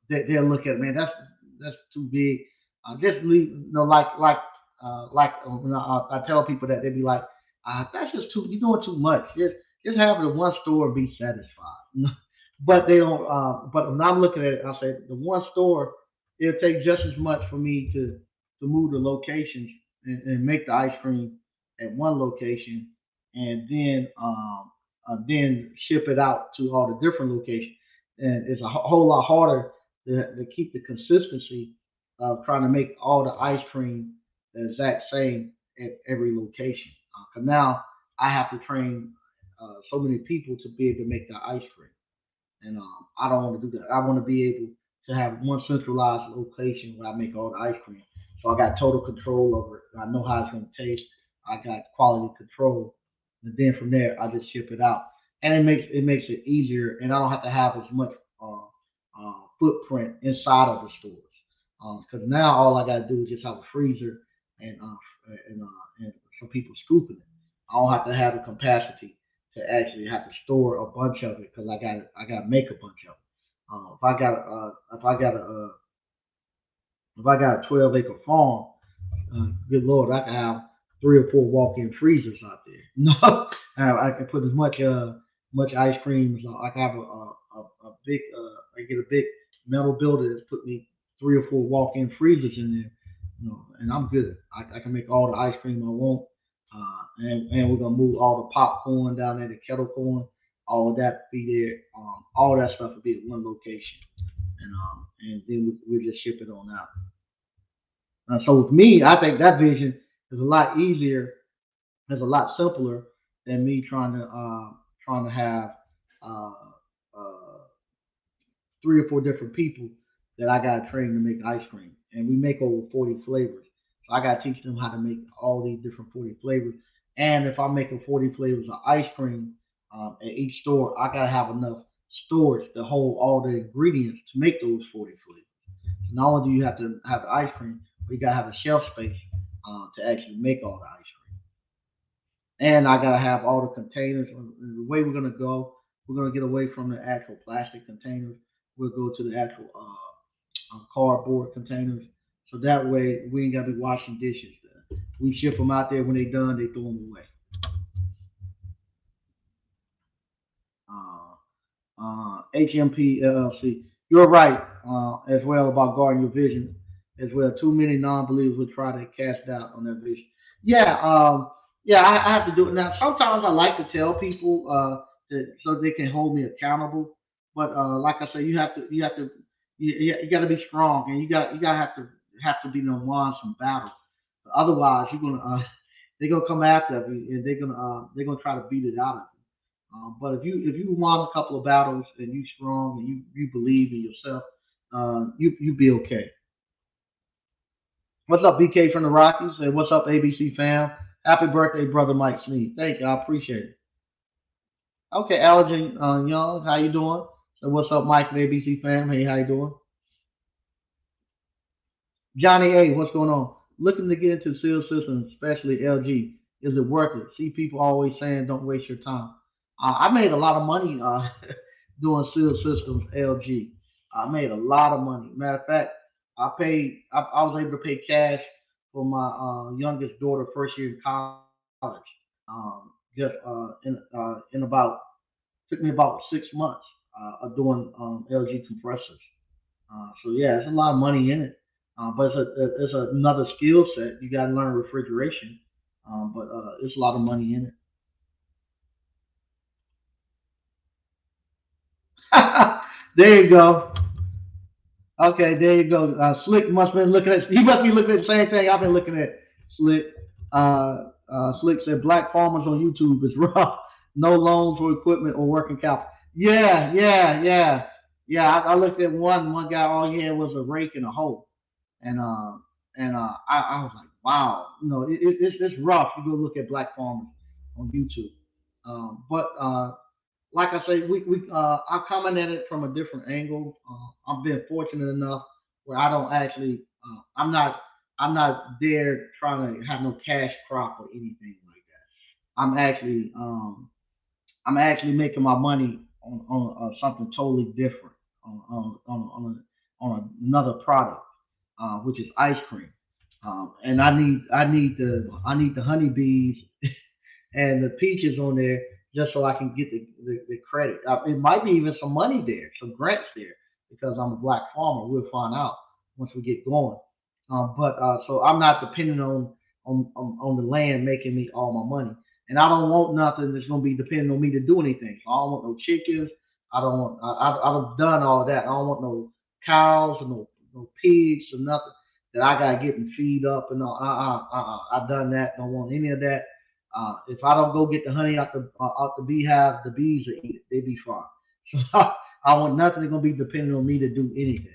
they'll look at, man, that's too big. Just leave, when I tell people that, they be like, that's just too, you're doing too much. Just have the one store and be satisfied. But they don't. But when I'm looking at it, I say the one store, it'll take just as much for me to move the locations and make the ice cream at one location, and then ship it out to all the different locations. And it's a whole lot harder to keep the consistency of trying to make all the ice cream the exact same at every location. 'Cause now I have to train. so many people to be able to make the ice cream. And I don't want to do that. I want to be able to have one centralized location where I make all the ice cream. So I got total control over it. I know how it's going to taste. I got quality control, and then from there I just ship it out, and it makes it easier, and I don't have to have as much footprint inside of the stores. Because now all I got to do is just have a freezer and and some people scooping it. I don't have to have the capacity to actually have to store a bunch of it because I got to make a bunch of it. If I got a 12-acre farm, good lord, I can have 3 or 4 walk-in freezers out there. No, I can put as much ice cream as I can have a big I get a big metal builder that's put me 3 or 4 walk-in freezers in there, and I'm good. I can make all the ice cream I want, and we're gonna move all the popcorn down there, the kettle corn, all of that be there. All that stuff will be at one location, and then we just ship it on out. So with me, I think that vision is a lot easier, is a lot simpler than me trying to have uh, uh, 3 or 4 different people that I got to train to make ice cream, and we make over 40 flavors. So I got to teach them how to make all these different 40 flavors. And if I'm making 40 flavors of ice cream at each store, I got to have enough storage to hold all the ingredients to make those 40 flavors. So not only do you have to have the ice cream, but you got to have the shelf space to actually make all the ice cream. And I gotta have all the containers. The way we're gonna get away from the actual plastic containers. We'll go to the actual cardboard containers. So that way we ain't gotta be washing dishes. We ship them out there when they done, they throw them away. Uh, HMP LLC. You're right as well about guarding your vision as well. Too many non-believers will try to cast doubt on that vision. Yeah, yeah, I have to do it now. Sometimes I like to tell people so they can hold me accountable. But like I say, you got to be strong, and you got have to be the ones from battle. Otherwise, you're gonna they're gonna come after you, and they're gonna try to beat it out of you. But if you won a couple of battles and you strong and you believe in yourself, you be okay. What's up, BK from the Rockies? And what's up, ABC fam? Happy birthday, brother Mike Sneed. Thank you, I appreciate it. Okay, Allergen Young, how you doing? And what's up, Mike from ABC fam? Hey, how you doing? Johnny A, what's going on? Looking to get into seal systems, especially LG. Is it worth it? See people always saying don't waste your time. I made a lot of money doing seal systems LG. I made a lot of money. Matter of fact, I was able to pay cash for my youngest daughter first year in college. Just in about took me about 6 months of doing LG compressors. So yeah, it's a lot of money in it, but it's another skill set. You got to learn refrigeration, but it's a lot of money in it. There you go. Okay, there you go. Slick must have been looking at. He must be looking at the same thing I've been looking at. Slick. Slick said black farmers on YouTube is rough. No loans or equipment or working capital. Yeah, yeah, yeah, yeah. I looked at one guy. All he had was a rake and a hoe, and I was like, wow. It's rough. You go look at black farmers on YouTube. But like I say, I come at it from a different angle. I've been fortunate enough where I don't actually, I'm not there trying to have no cash crop or anything like that. I'm actually making my money on something totally different on another product, which is ice cream. And I need the honeybees and the peaches on there just so I can get the credit. It might be even some money there, some grants there, because I'm a black farmer. We'll find out once we get going. But so I'm not dependent on the land making me all my money, and I don't want nothing that's gonna be dependent on me to do anything. So I don't want no chickens. I don't want. I've done all that. I don't want no cows or no pigs or nothing that I gotta get and feed up and all. I've done that. Don't want any of that. If I don't go get the honey out the beehive, the bees will eat it. They be fine. So I want nothing gonna be dependent on me to do anything.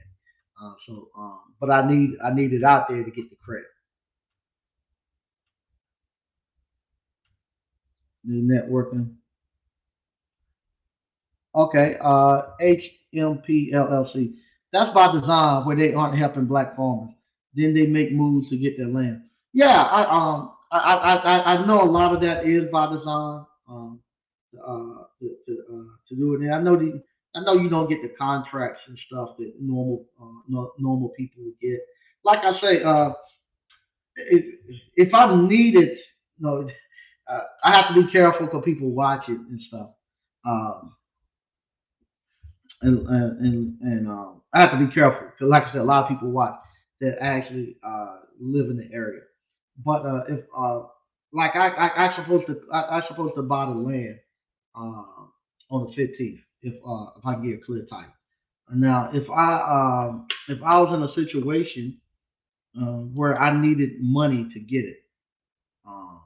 But I need it out there to get the credit. The networking. Okay, HMPLLC. That's by design where they aren't helping black farmers. Then they make moves to get their land. Yeah, I know a lot of that is by design. To do it. And I know you don't get the contracts and stuff that normal people would get. Like I say, if, if I need it, no, I have to be careful because people watch it and stuff. Um, and I have to be careful because, like I said, a lot of people watch that actually live in the area. But if like I I supposed to buy the land on the 15th if I can get a clear title. Now, if I was in a situation where I needed money to get it, uh,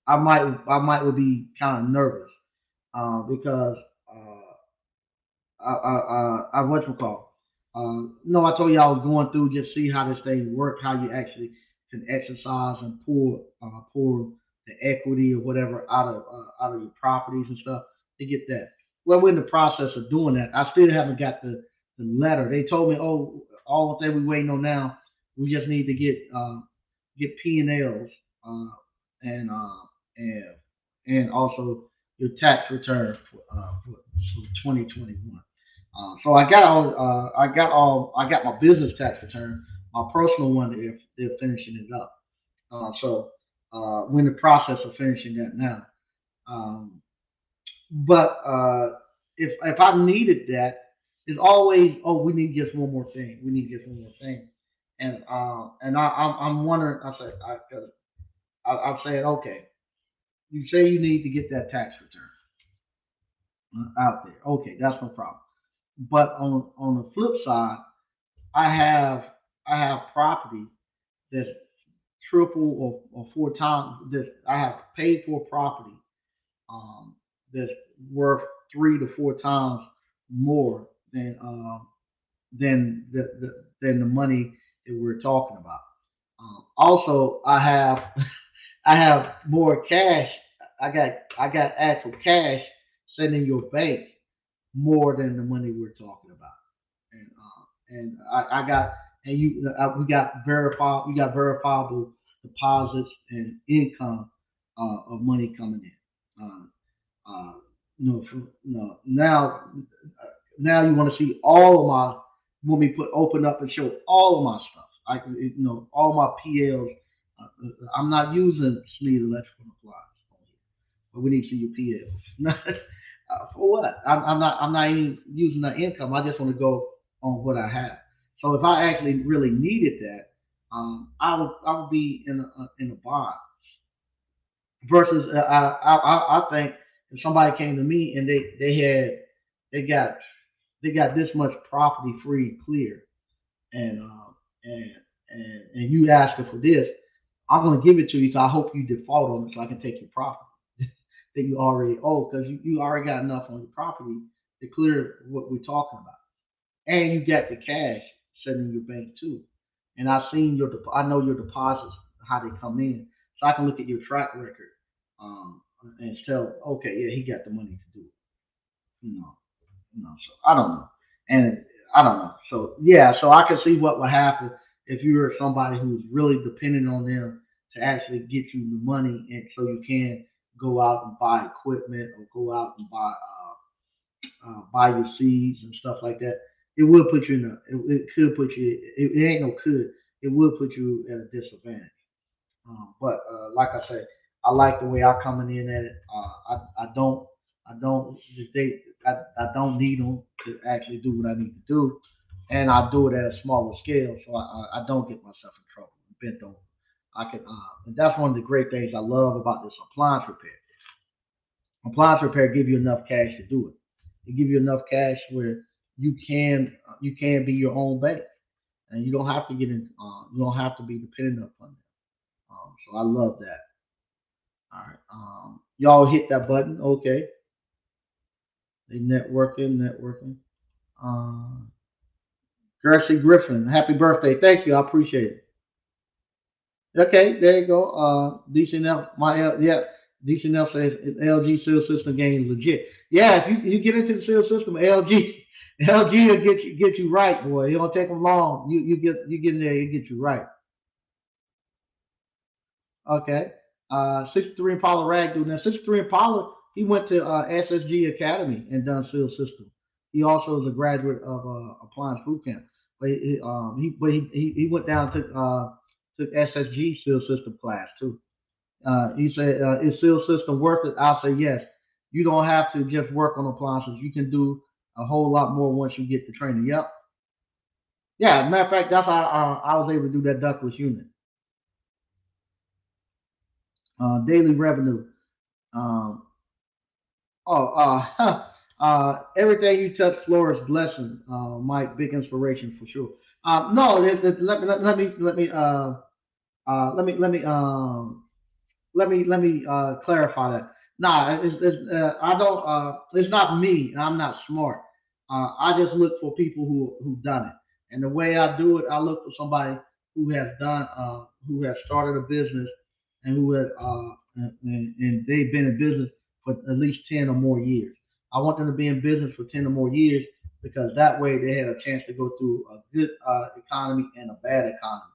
I might would be kind of nervous because what's it called? No, I told you I was going through just see how this thing works, how you actually can exercise and pull the equity or whatever out of your properties and stuff to get that. Well, we're in the process of doing that. I still haven't got the letter. They told me, oh, all the thing we're waiting on now, we just need to get P&Ls and and also your tax return for 2021. So I got my business tax return, my personal one. They're finishing it up. We're in the process of finishing that now. Um, but if I needed that, it's always we need just one more thing. We need just one more thing. And I'm wondering. I'm saying okay. You say you need to get that tax return out there. Okay, that's no problem. But on the flip side, I have I have property that's triple or four times that I have paid for property that's worth 3 to 4 times more than the money that we're talking about. Also, I have I have more cash. I got actual cash sitting in your bank more than the money we're talking about. And I got and you we got verifiable deposits and income of money coming in. Now you want to see all of my when we put open up and show all of my stuff. All my PLs. I'm not using Sneed electrical appliance, but we need to see your PLs. For what? I'm not even using that income. I just want to go on what I have. So if I actually really needed that, I would be in a bond. Versus, I think if somebody came to me and they got they got this much property free and clear, and and and you asking for this, I'm going to give it to you. So I hope you default on it so I can take your property that you already owe because you already got enough on your property to clear what we're talking about, and you got the cash sitting in your bank too. And I know your deposits how they come in, so I can look at your track record and tell, okay, yeah, he got the money to do it. You know, so I don't know, and I don't know. So yeah, so I can see what would happen if you were somebody who's really dependent on them to actually get you the money, and so you can go out and buy equipment or go out and buy your seeds and stuff like that. It will put you in it could put you. It ain't no could. It will put you at a disadvantage. But like I say, I like the way I coming in at it. I don't, they, I don't need them to actually do what I need to do, and I do it at a smaller scale, so I don't get myself in trouble, bent over. And that's one of the great things I love about this appliance repair. Appliance repair give you enough cash to do it. It give you enough cash where you can be your own bank, and you don't have to get in. You don't have to be dependent upon them. So I love that. All right. Y'all hit that button. Okay. They networking. Uh, Gercy Griffin, happy birthday. Thank you. I appreciate it. Okay, there you go. DCNF, yeah, DCNF says LG seal system game is legit. Yeah, if you get into the seal system, LG will get you right, boy. It don't take them long. You get in there, it get you right. Okay. 63 Impala Ragdoll. Now, 63 Impala, he went to SSG Academy and done SEAL System. He also is a graduate of Appliance Boot Camp. But he went down to took SSG SEAL System class too. He said, "Is SEAL System worth it?" I'll say yes. You don't have to just work on appliances. You can do a whole lot more once you get the training. Yep. Yeah. As a matter of fact, that's how I was able to do that ductless unit. Daily revenue. Um, Oh, everything you touch, Flora's blessing. Mike, big inspiration for sure. No, let me let me let me clarify that. Nah, I don't. It's not me. I'm not smart. I just look for people who done it, and the way I do it, I look for somebody who has done, who has started a business, and who has and they've been in business for at least 10 or more years. I want them to be in business for 10 or more years because that way they had a chance to go through a good economy and a bad economy.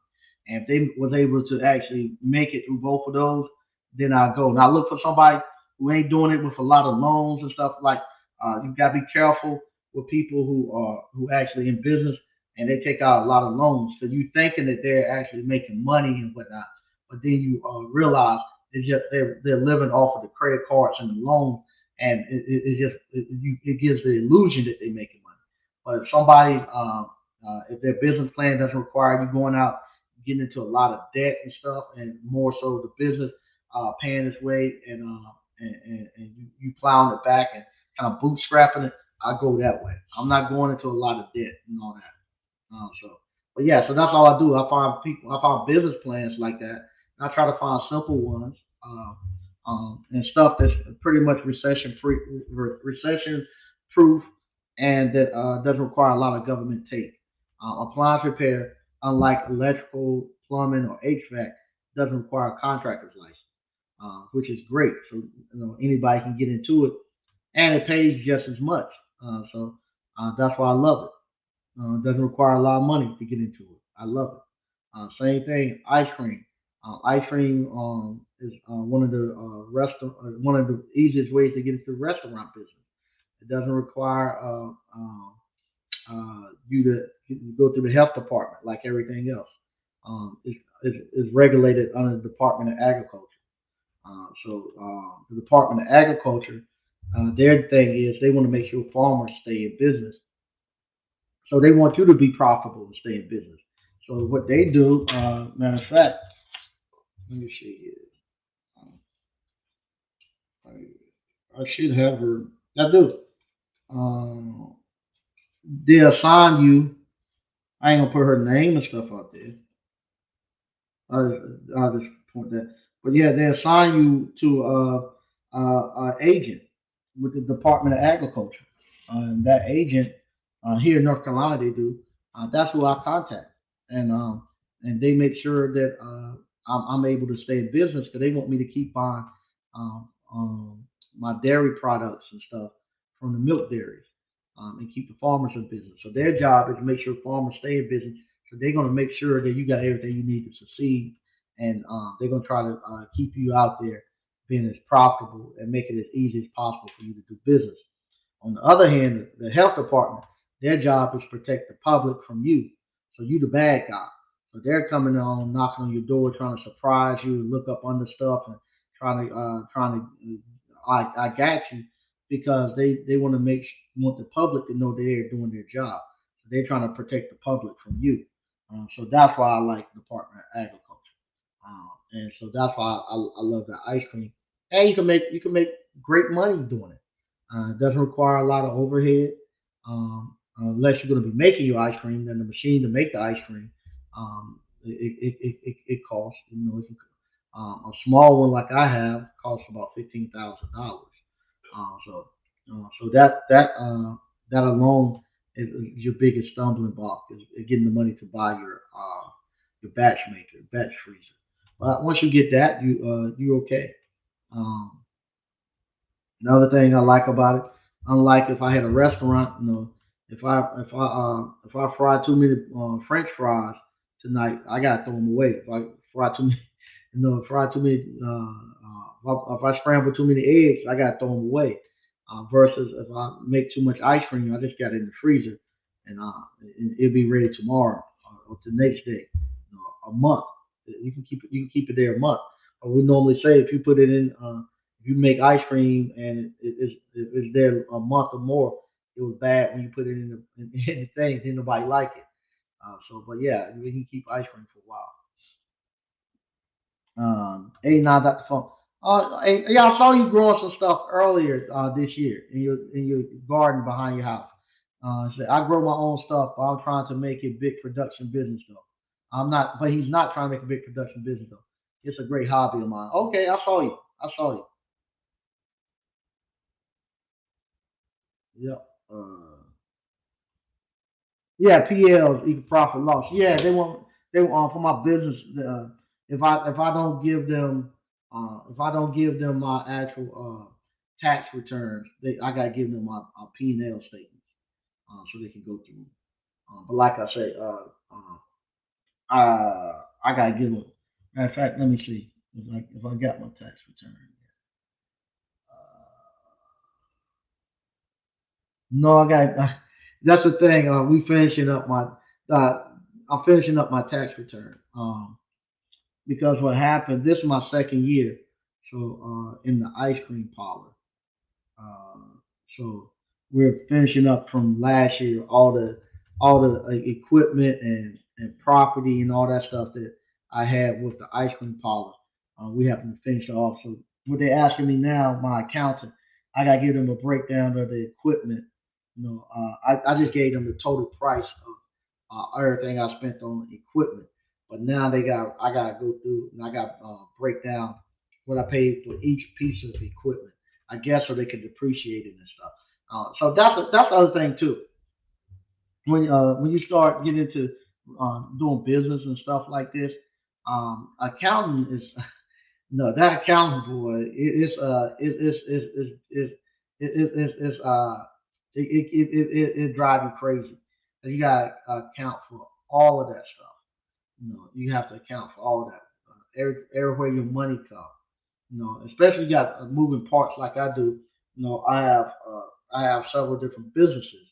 And if they was able to actually make it through both of those, then I go. Now look for somebody who ain't doing it with a lot of loans and stuff. Like you gotta be careful with people who actually in business and they take out a lot of loans. So you thinking that they're actually making money and whatnot, but then you realize they're living off of the credit cards and the loans, and it gives the illusion that they're making money. But if their business plan doesn't require you going out getting into a lot of debt and stuff, and more so the business paying its way and you plowing it back and kind of bootstrapping it, I go that way. I'm not going into a lot of debt and all that. But yeah, so that's all I do. I find business plans like that. And I try to find simple ones and stuff that's pretty much recession proof, and that doesn't require a lot of government take. Appliance repair, unlike electrical, plumbing, or HVAC, doesn't require a contractor's license, which is great. So anybody can get into it, and it pays just as much. That's why I love it. It doesn't require a lot of money to get into it. I love it. Same thing, ice cream. Ice cream is one of the easiest ways to get into the restaurant business. It doesn't require you to go through the health department like everything else. It's regulated under the Department of Agriculture. The Department of Agriculture, their thing is they want to make sure farmers stay in business. So they want you to be profitable and stay in business. So what they do, matter of fact, let me see here. I should have her. I do. Um, they assign you. I ain't gonna put her name and stuff out there. I'll just point that. But yeah, they assign you to an agent with the Department of Agriculture. And that agent here in North Carolina, they do. That's who I contact, and they make sure that I'm able to stay in business because they want me to keep buying my dairy products and stuff from the milk dairies, and keep the farmers in business. So their job is to make sure farmers stay in business. So they're going to make sure that you got everything you need to succeed, and they're going to try to keep you out there being as profitable and make it as easy as possible for you to do business. On the other hand, the health department, their job is to protect the public from you. So you the bad guy. So they're coming on, knocking on your door, trying to surprise you, look up under stuff, and trying to. I got you because they want to want the public to know they're doing their job. So they're trying to protect the public from you. So that's why I like the Department of Agriculture. And so that's why I love the ice cream. And you can make great money doing it. It doesn't require a lot of overhead, unless you're going to be making your ice cream. Then the machine to make the ice cream, it costs. A small one like I have costs about $15,000. So that alone is your biggest stumbling block is getting the money to buy your batch maker, batch freezer. But once you get that, you okay. Um, Another thing I like about it, unlike if I had a restaurant, if I fry too many French fries tonight, I gotta throw them away. If I fry too many, fry too many, if I scramble too many eggs, I gotta throw them away. Versus if I make too much ice cream, I just got it in the freezer, and it'll be ready tomorrow or the next day, a month. You can keep it there a month. We normally say if you put it in. If you make ice cream and it's there a month or more, it was bad when you put it in in the thing. Didn't nobody like it. But yeah, you can keep ice cream for a while. Hey, now that's the phone. Hey, yeah, I saw you growing some stuff earlier this year in your garden behind your house. I grow my own stuff, but I'm trying to make it big production business though. I'm not, but he's not trying to make a big production business though. It's a great hobby of mine. Okay, I saw you. I saw you. Yep. Yeah, PLs equal profit loss. Yeah, they want for my business. If I don't give them my actual tax returns, I gotta give them my P&L statements so they can go through. But like I say, I gotta give them. Matter of fact, let me see if I got my tax return. No, I got. That's the thing. We finishing up my. Uh, I'm finishing up my tax return. Because what happened, this is my second year, so in the ice cream parlor. Uh, so we're finishing up from last year, all the equipment and property and all that stuff that I had with the ice cream parlor. We have to finish it off. So what they're asking me now, my accountant, I gotta give them a breakdown of the equipment. I just gave them the total price of everything I spent on equipment. But now I gotta go through and I got break down what I paid for each piece of equipment. I guess so they can depreciate it and stuff. So that's the other thing too. When you start getting into doing business and stuff like this, accounting is no that accounting boy. It drives you crazy. You got to account for all of that stuff. You have to account for all of that. Everywhere your money comes. Especially you got moving parts like I do. I have several different businesses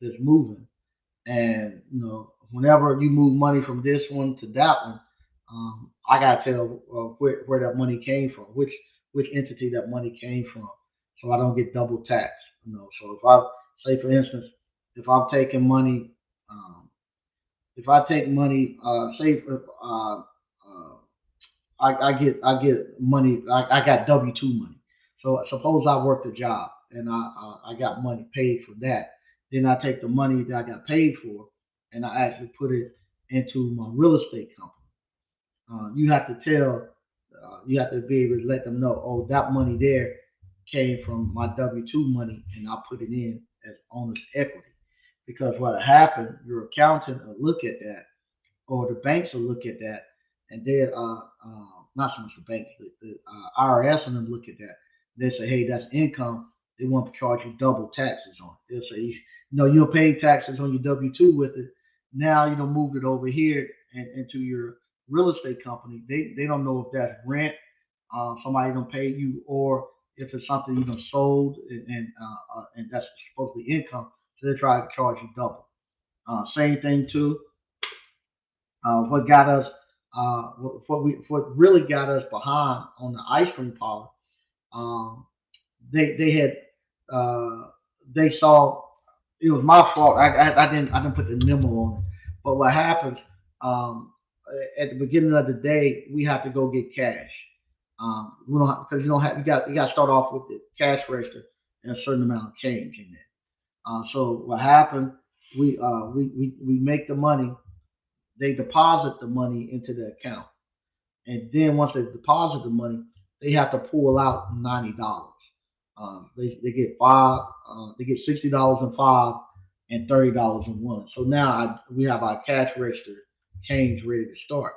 that's moving, and whenever you move money from this one to that one, I gotta tell where that money came from, which entity that money came from, so I don't get double taxed. So if I say for instance, if I'm taking money, um, if I take money, say if I get money. I got W-2 money. So suppose I worked a job and I got money paid for that. Then I take the money that I got paid for and I actually put it into my real estate company. You have to be able to let them know, oh, that money there came from my W-2 money and I put it in as owner's equity. Because what happened, your accountant will look at that or the banks will look at that, and not so much the banks, the IRS and them look at that. They say, hey, that's income. They want to charge you double taxes on it. They'll say, you don't pay taxes on your W-2 with it. Now you don't move it over here and into your real estate company. They don't know if that's rent, somebody don't pay you, or if it's something you done sold and that's supposed to be income. So they try to charge you double. Same thing too what got us, what really got us behind on the ice cream parlor. Um, they had, they saw it was my fault. I didn't put the memo on it. But what happens um, at the beginning of the day, we have to go get cash. We don't because you don't have you got to start off with the cash register and a certain amount of change in there. So what happened? We make the money they deposit the money into the account, and then once they deposit the money, they have to pull out $90. They get five, they get $60 in five and $30 in one. So now we have our cash register change ready to start.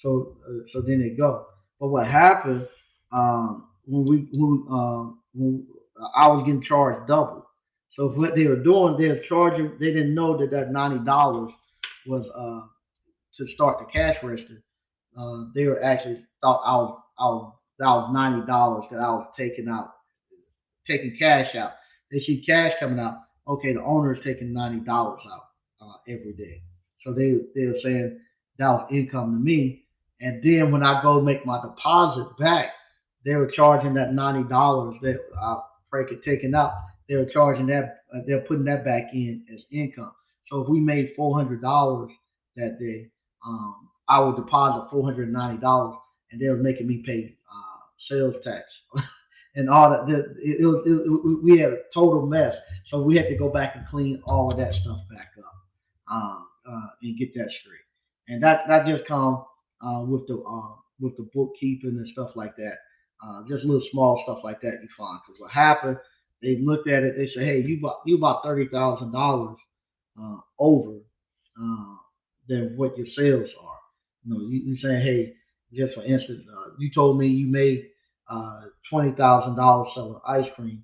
So then they go. But what happened when I was getting charged double. So what they were doing, they were charging. They didn't know that that $90 was to start the cash register. They were actually thought that was $90 that I was taking cash out. They see cash coming out. Okay, the owner is taking $90 out every day. So they were saying that was income to me. And then when I go make my deposit back, they were charging that $90 that Frank had taken out. They were charging that. They're putting that back in as income. So if we made $400 that day, I would deposit $490, and they were making me pay sales tax and all that. We had a total mess, so we had to go back and clean all of that stuff back up, and get that straight. And that just come with the bookkeeping and stuff like that. Just little small stuff like that you find. Because what happened, they looked at it, they said, hey, you about $30,000 over uh, than what your sales are. You saying, hey, just for instance, you told me you made $20,000 selling ice cream,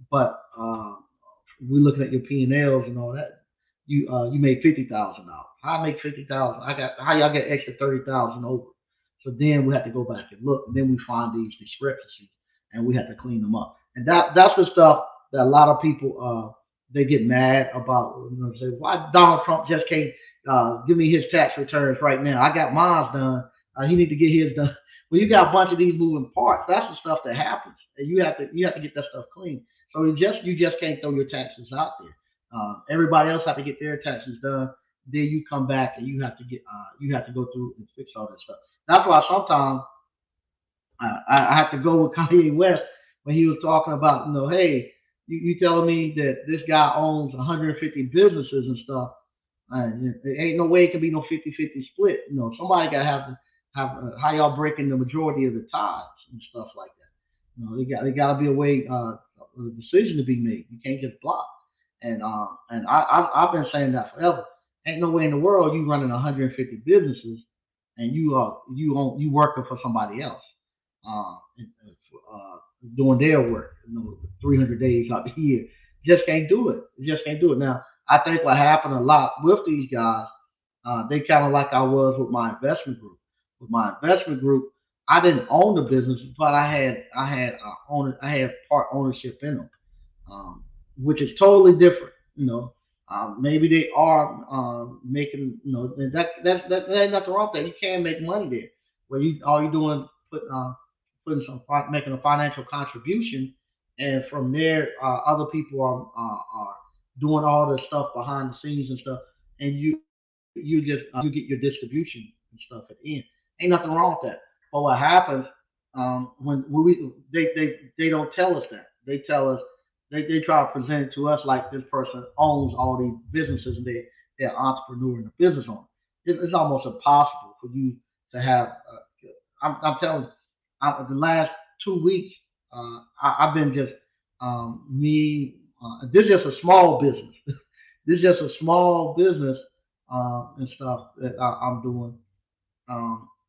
but we're looking at your P and Ls and all that. You made $50,000. How I make 50,000? I got how y'all get extra 30,000 over? So then we have to go back and look, and then we find these discrepancies, and we have to clean them up. And that's the stuff that a lot of people they get mad about. Say why Donald Trump just can't give me his tax returns right now. I got mine done. He need to get his done. Well, you got a bunch of these moving parts. That's the stuff that happens, and you have to get that stuff clean. So you just can't throw your taxes out there. Everybody else have to get their taxes done. Then you come back and you have to go through and fix all that stuff. That's why sometimes I have to go with Kanye West when he was talking about, hey, you telling me that this guy owns 150 businesses and stuff. There ain't no way it can be no 50-50 split. Somebody got to have how y'all breaking the majority of the ties and stuff like that. They got to be a way, a decision to be made. You can't just block. And I've been saying that forever. Ain't no way in the world you running 150 businesses and you working for somebody else, doing their work. 300 days out the year. Just can't do it. You just can't do it. Now I think what happened a lot with these guys, they kind of like I was with my investment group. With my investment group, I didn't own the business, but I had part ownership in them, um, which is totally different. Maybe they are making, that ain't nothing wrong with that. You can make money there, where you all you doing putting making a financial contribution, and from there other people are doing all the stuff behind the scenes and stuff, and you get your distribution and stuff at the end. Ain't nothing wrong with that. But what happens when they don't tell us that. They tell us they try to present it to us like this person owns all these businesses and they're entrepreneur and a business owner. It's almost impossible for you to have. I'm telling you, the last 2 weeks, I've been just me. This is just a small business. This is just a small business and stuff that I'm doing.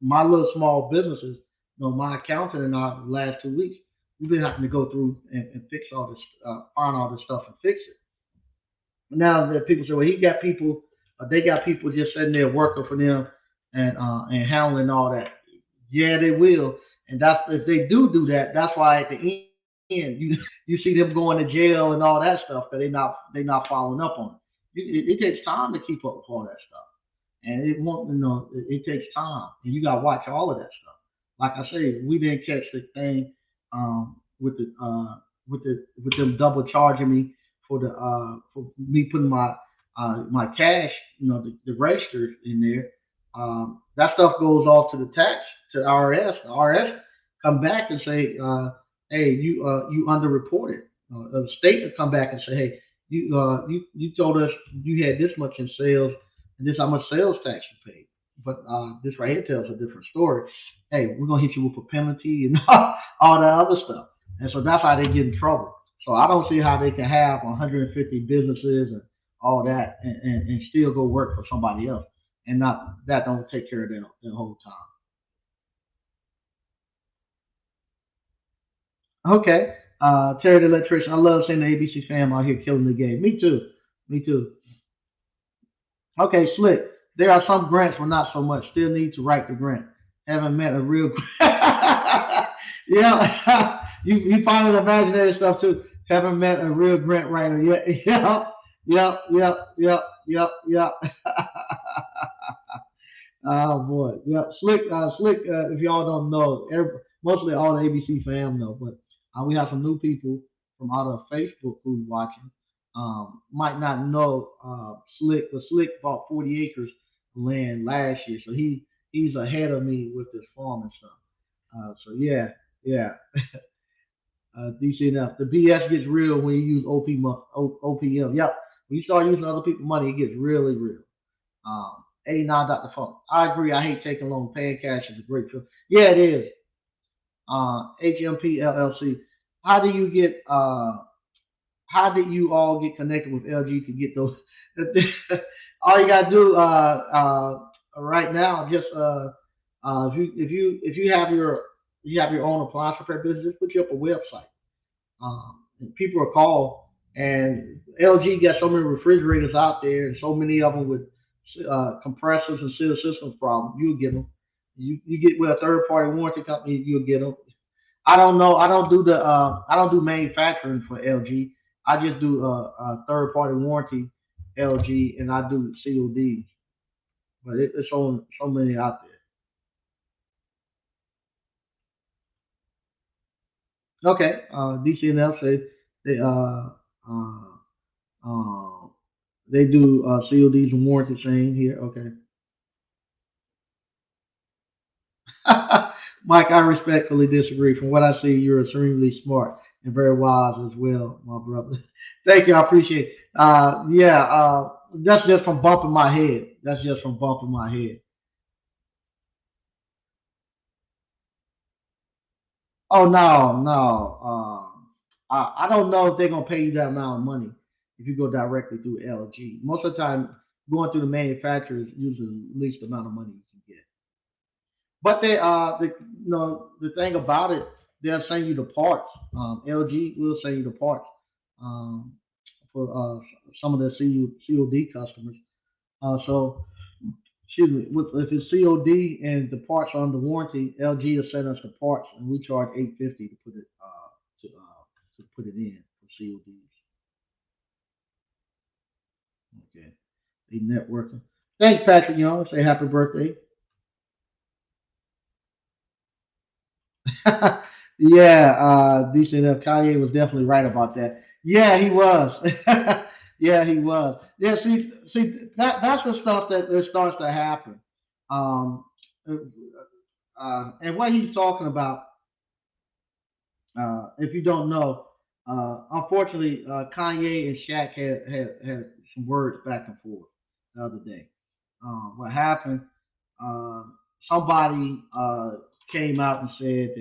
My little small businesses, my accountant and I, the last 2 weeks, we've been having to go through and fix all this, find all this stuff and fix it. Now that people say, well, they got people just sitting there working for them and handling all that. Yeah, they will, and that's if they do that. That's why at the end you see them going to jail and all that stuff because they not following up on it. It takes time to keep up with all that stuff, and it won't. It takes time, and you got to watch all of that stuff. Like I say, we didn't catch the thing with them double charging me for me putting my cash, the registers in there. That stuff goes off to the tax to the IRS. The IRS come back and say, hey, you underreported. The state will come back and say, hey, you told us you had this much in sales, and this is how much sales tax you pay. But this right here tells a different story. Hey, we're gonna hit you with a penalty and all that other stuff. And so that's how they get in trouble. So I don't see how they can have 150 businesses and all that and still go work for somebody else and not that don't take care of them the whole time. Okay. Terry the electrician. I love seeing the ABC fam out here killing the game. Me too. Me too. Okay, slick. There are some grants, but not so much. Still need to write the grant. Haven't met a real. Yeah, you find the imaginary stuff too. Haven't met a real grant writer yet. Yep, yep, yep, yep, yep, yep. Oh boy, yep. Slick, slick. If y'all don't know, mostly all the ABC fam know, but we have some new people from out of Facebook who's watching. Might not know Slick, but Slick bought 40 acres of land last year, so he's ahead of me with this farm and stuff. So yeah, yeah. DCNF. The BS gets real when you use OPM. Yep. When you start using other people's money, it gets really real. 89 Dr. Funk. I agree. I hate taking loan. Paying cash is a great feel. Yeah, it is. HMP LLC. How do you get? How did you all get connected with LG to get those? All you gotta do right now, just if you have your own appliance repair business, just put you up a website. And people are called, and LG got so many refrigerators out there, and so many of them with compressors and seal systems problems. You'll get them. You get with a third party warranty company, you'll get them. I don't know. I don't do manufacturing for LG. I just do third party warranty LG, and I do CODs. But it's so many out there. Okay, DCNF say they uh, uh, they do CODs and warranty same here. Okay. Mike, I respectfully disagree. From what I see, you're extremely smart and very wise as well, my brother. Thank you. I appreciate it. Yeah, that's just from bumping my head. That's just from bumping my head. Oh, no, no. I don't know if they're going to pay you that amount of money if you go directly through LG. Most of the time, going through the manufacturer is usually the least amount of money you can get. But the thing about it, they'll send you the parts. LG will send you the parts um, for some of their COD customers. So, excuse me, if it's COD and the parts are under warranty, LG will send us the parts, and we charge 850 to put it in for CODs. Okay, they networking. Thanks, Patrick Young. Say happy birthday. Yeah, DCNF Kanye was definitely right about that. Yeah, he was. Yeah, he was. Yeah, see, that's the stuff that starts to happen. Um, and what he's talking about, if you don't know, unfortunately, Kanye and Shaq had some words back and forth the other day. What happened? Uh, somebody came out and said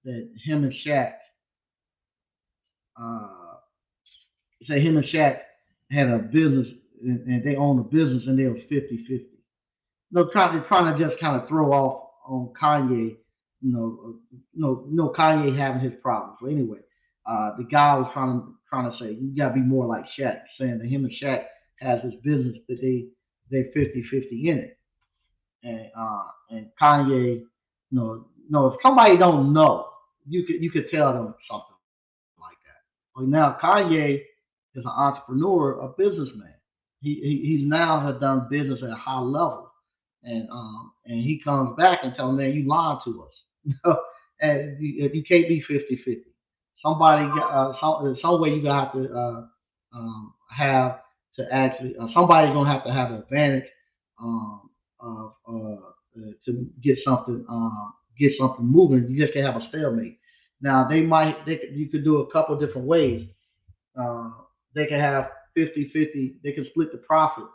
that him and Shaq uh, say him and Shaq had a business and they own a business and they were 50-50. No, trying to just kind of throw off on Kanye, Kanye having his problems. So anyway, the guy was trying to say you gotta be more like Shaq, saying that him and Shaq has this business that they 50-50 in it, and Kanye, no, if somebody don't know, you could tell them something like that. Well, now Kanye is an entrepreneur, a businessman. He's now has done business at a high level, and he comes back and tells man, you lied to us. And you can't be 50-50. Somebody, some way you gonna have to have to actually somebody's gonna have to have an advantage to get something moving. You just can't have a stalemate. Now you could do a couple different ways. Uh, they can have 50-50. They can split the profit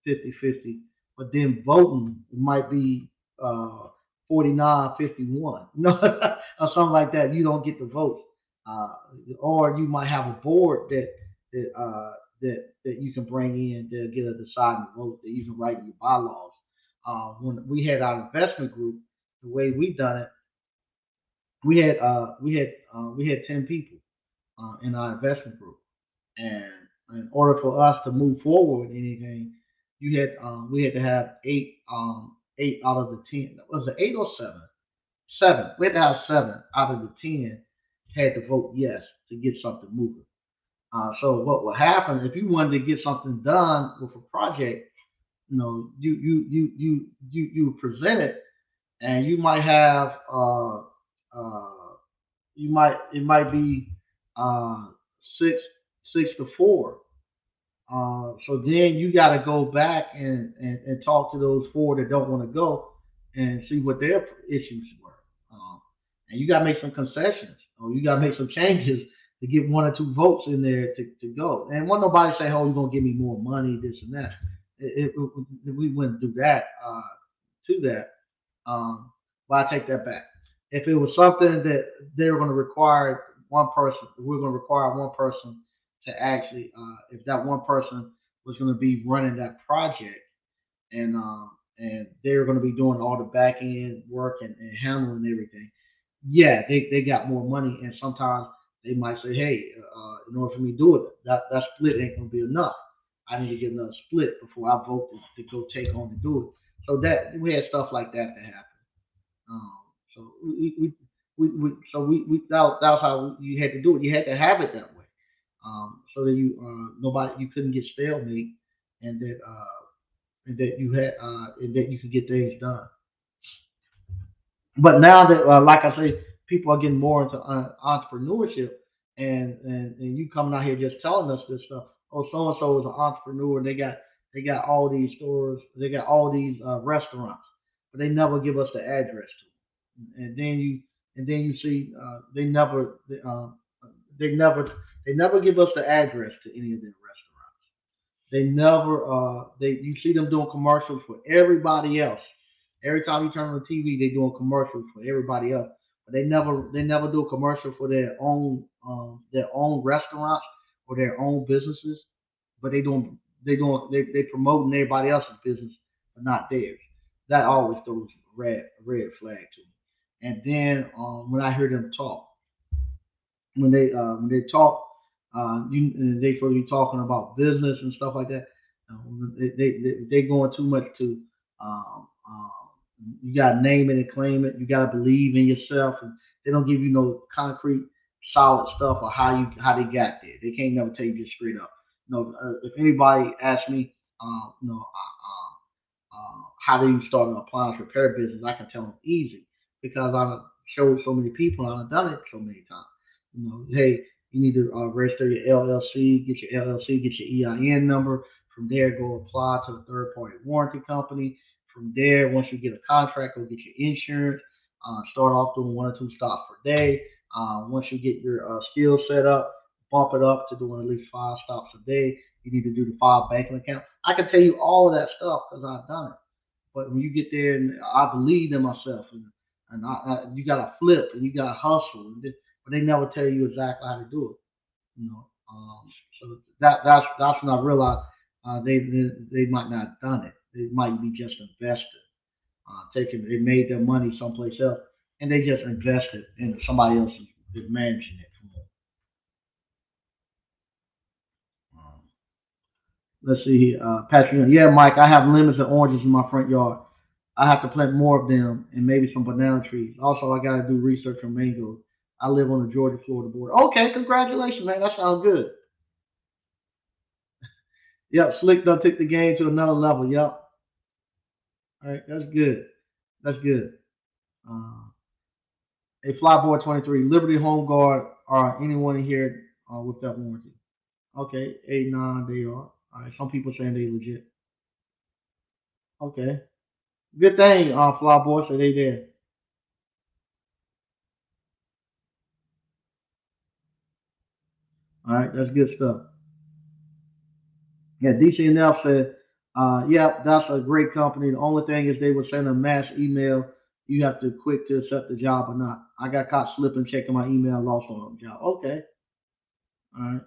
50-50, but then voting might be uh, 49-51, no, or something like that. You don't get the votes, uh, or you might have a board that that you can bring in to get a deciding vote that you can write in your bylaws. When we had our investment group, the way we done it, we had 10 people in our investment group, and in order for us to move forward with anything, we had to have eight out of the 10. Was it eight or seven? Seven. We had to have seven out of the 10 had to vote yes to get something moving. So what would happen if you wanted to get something done with a project? You present it, and you might have uh, it might be uh, six 6-4. So then you got to go back and talk to those four that don't want to go and see what their issues were. And you got to make some concessions, or you got to make some changes to get one or two votes in there to go. And when nobody say, "Oh, you're gonna give me more money, this and that," we wouldn't do that to that. But I take that back. If it was something that they were going to require one person, we're going to require one person to actually, if that one person was going to be running that project, and they're going to be doing all the back end work and handling everything. Yeah, they got more money, and sometimes they might say, hey, in order for me to do it, that split ain't going to be enough. I need to get another split before I vote to go take on to do it. So that we had stuff like that happen. Um, so that was how you had to do it. You had to have it that way, so that you couldn't get stalemate, and that you could get things done. But now that, like I say, people are getting more into entrepreneurship, and you coming out here just telling us this stuff. Oh, so and so is an entrepreneur. They got all these stores. They got all these restaurants, but they never give us the address to them. And then you see they never they never give us the address to any of their restaurants. They never they you see them doing commercials for everybody else. Every time you turn on the TV, they doing commercials for everybody else. But they never do a commercial for their own restaurants or their own businesses. But they promoting everybody else's business, but not theirs. That always throws a red flag to me. And then when I hear them talk, when they talk, they supposed to be talking about business and stuff like that. They going too much to you got to name it and claim it. You got to believe in yourself, and they don't give you no concrete, solid stuff or how they got there. They can't never tell you just straight up. If anybody asks me, how do you start an appliance repair business, I can tell them easy because I've showed so many people and I've done it so many times. Hey, you need to register your LLC, get your LLC, get your EIN number. From there, go apply to the third party warranty company. From there, once you get a contract, go get your insurance. Start off doing one or two stops per day. Once you get your skills set up, bump it up to doing at least five stops a day. You need to do the five banking accounts. I can tell you all of that stuff because I've done it. But when you get there, and I believe in myself, and you got to flip and you got to hustle, but they never tell you exactly how to do it. So that's when I realized they might not have done it. They might be just invested, they made their money someplace else, and they just invested, and somebody else is managing it for them. Um, let's see here, Patrick. Yeah, Mike, I have lemons and oranges in my front yard. I have to plant more of them and maybe some banana trees. Also, I got to do research on mangoes. I live on the Georgia Florida border. Okay, congratulations, man. That sounds good. Yep, Slick done took the game to another level. Yep. All right, that's good. That's good. Uh, a Flyboy 23, Liberty Home Guard, or anyone in here with that warranty. Okay, 8, 9, they are. All right, some people saying they legit. Okay, good thing, Flyboy, so they there. All right, that's good stuff. Yeah, DCNF said Yeah, that's a great company. The only thing is they were sending a mass email. You have to click to accept the job or not. I got caught slipping, checking my email, lost on the job. Okay, all right,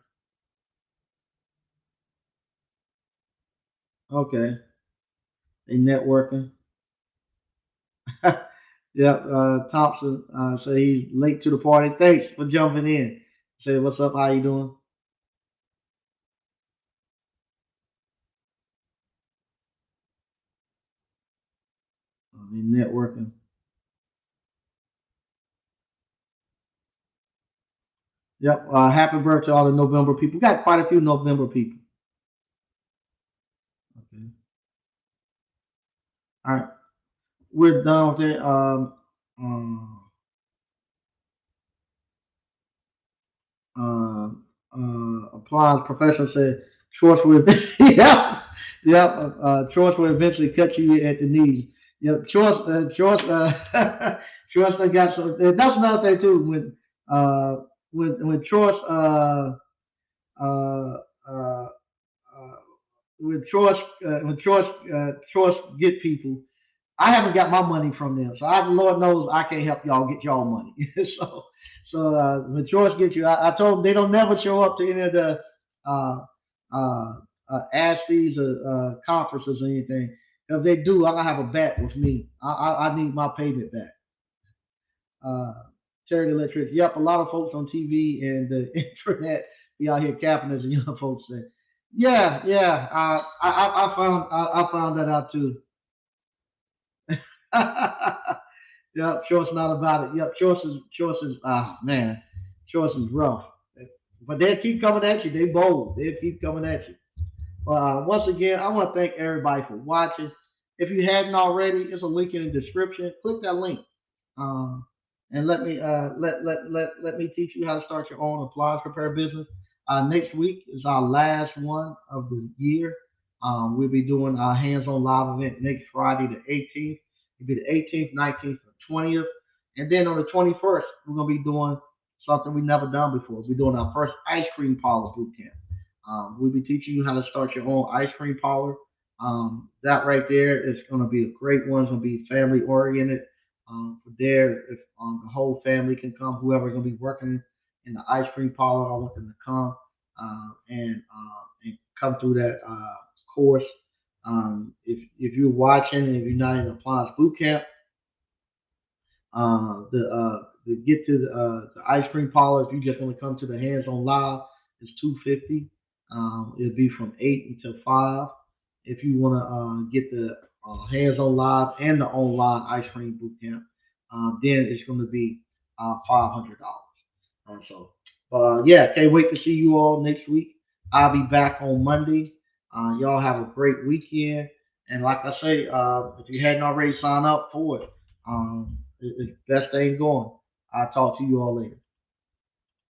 okay. They networking. Yep. Thompson said he's late to the party. Thanks for jumping in. Say what's up? How you doing? They networking. Yep. Happy birthday to all the November people. We got quite a few November people. Okay. All right. We're done with it. Uh, Appliance professor said shorts will yeah, yep, shorts will eventually cut you at the knees. Yep, shorts they got some. That's another thing too. When shorts uh, uh, uh, when shorts get people, I haven't got my money from them, so Lord knows I can't help y'all get y'all money. So when choice gets you, I told them they don't never show up to any of the uh, uh, ASFEs or conferences or anything. If they do, I'm gonna have a bet with me. I need my payment back. Uh, Terry Electric. Yep, a lot of folks on TV and the internet be out here capping as the young folks say. Yeah, yeah. I found that out too. Yep, choice not about it. Yep, choice is ah man, choice is rough. But they'll keep coming at you. They bold. They'll keep coming at you. Once again, I want to thank everybody for watching. If you hadn't already, there's a link in the description. Click that link. Um, and let me teach you how to start your own appliance repair business. Next week is our last one of the year. We'll be doing our hands-on live event next Friday, the 18th. It'll be the 18th, 19th, and 20th. And then on the 21st, we're gonna be doing something we never done before. We're doing our first ice cream parlor boot camp. We'll be teaching you how to start your own ice cream parlor. That right there is going to be a great one. It's going to be family oriented. For there, if the whole family can come, whoever's going to be working in the ice cream parlor, I want them to come and come through that course. If you're watching and if you're not in appliance boot camp, the get to the ice cream parlor, if you just want to come to the hands on live, it's 250. It'll be from 8 until 5. If you want to get the hands on live and the online ice cream boot camp, then it's going to be $500. Yeah, can't wait to see you all next week. I'll be back on Monday. Y'all have a great weekend. And like I say, if you hadn't already signed up for it, it's best thing going. I'll talk to you all later.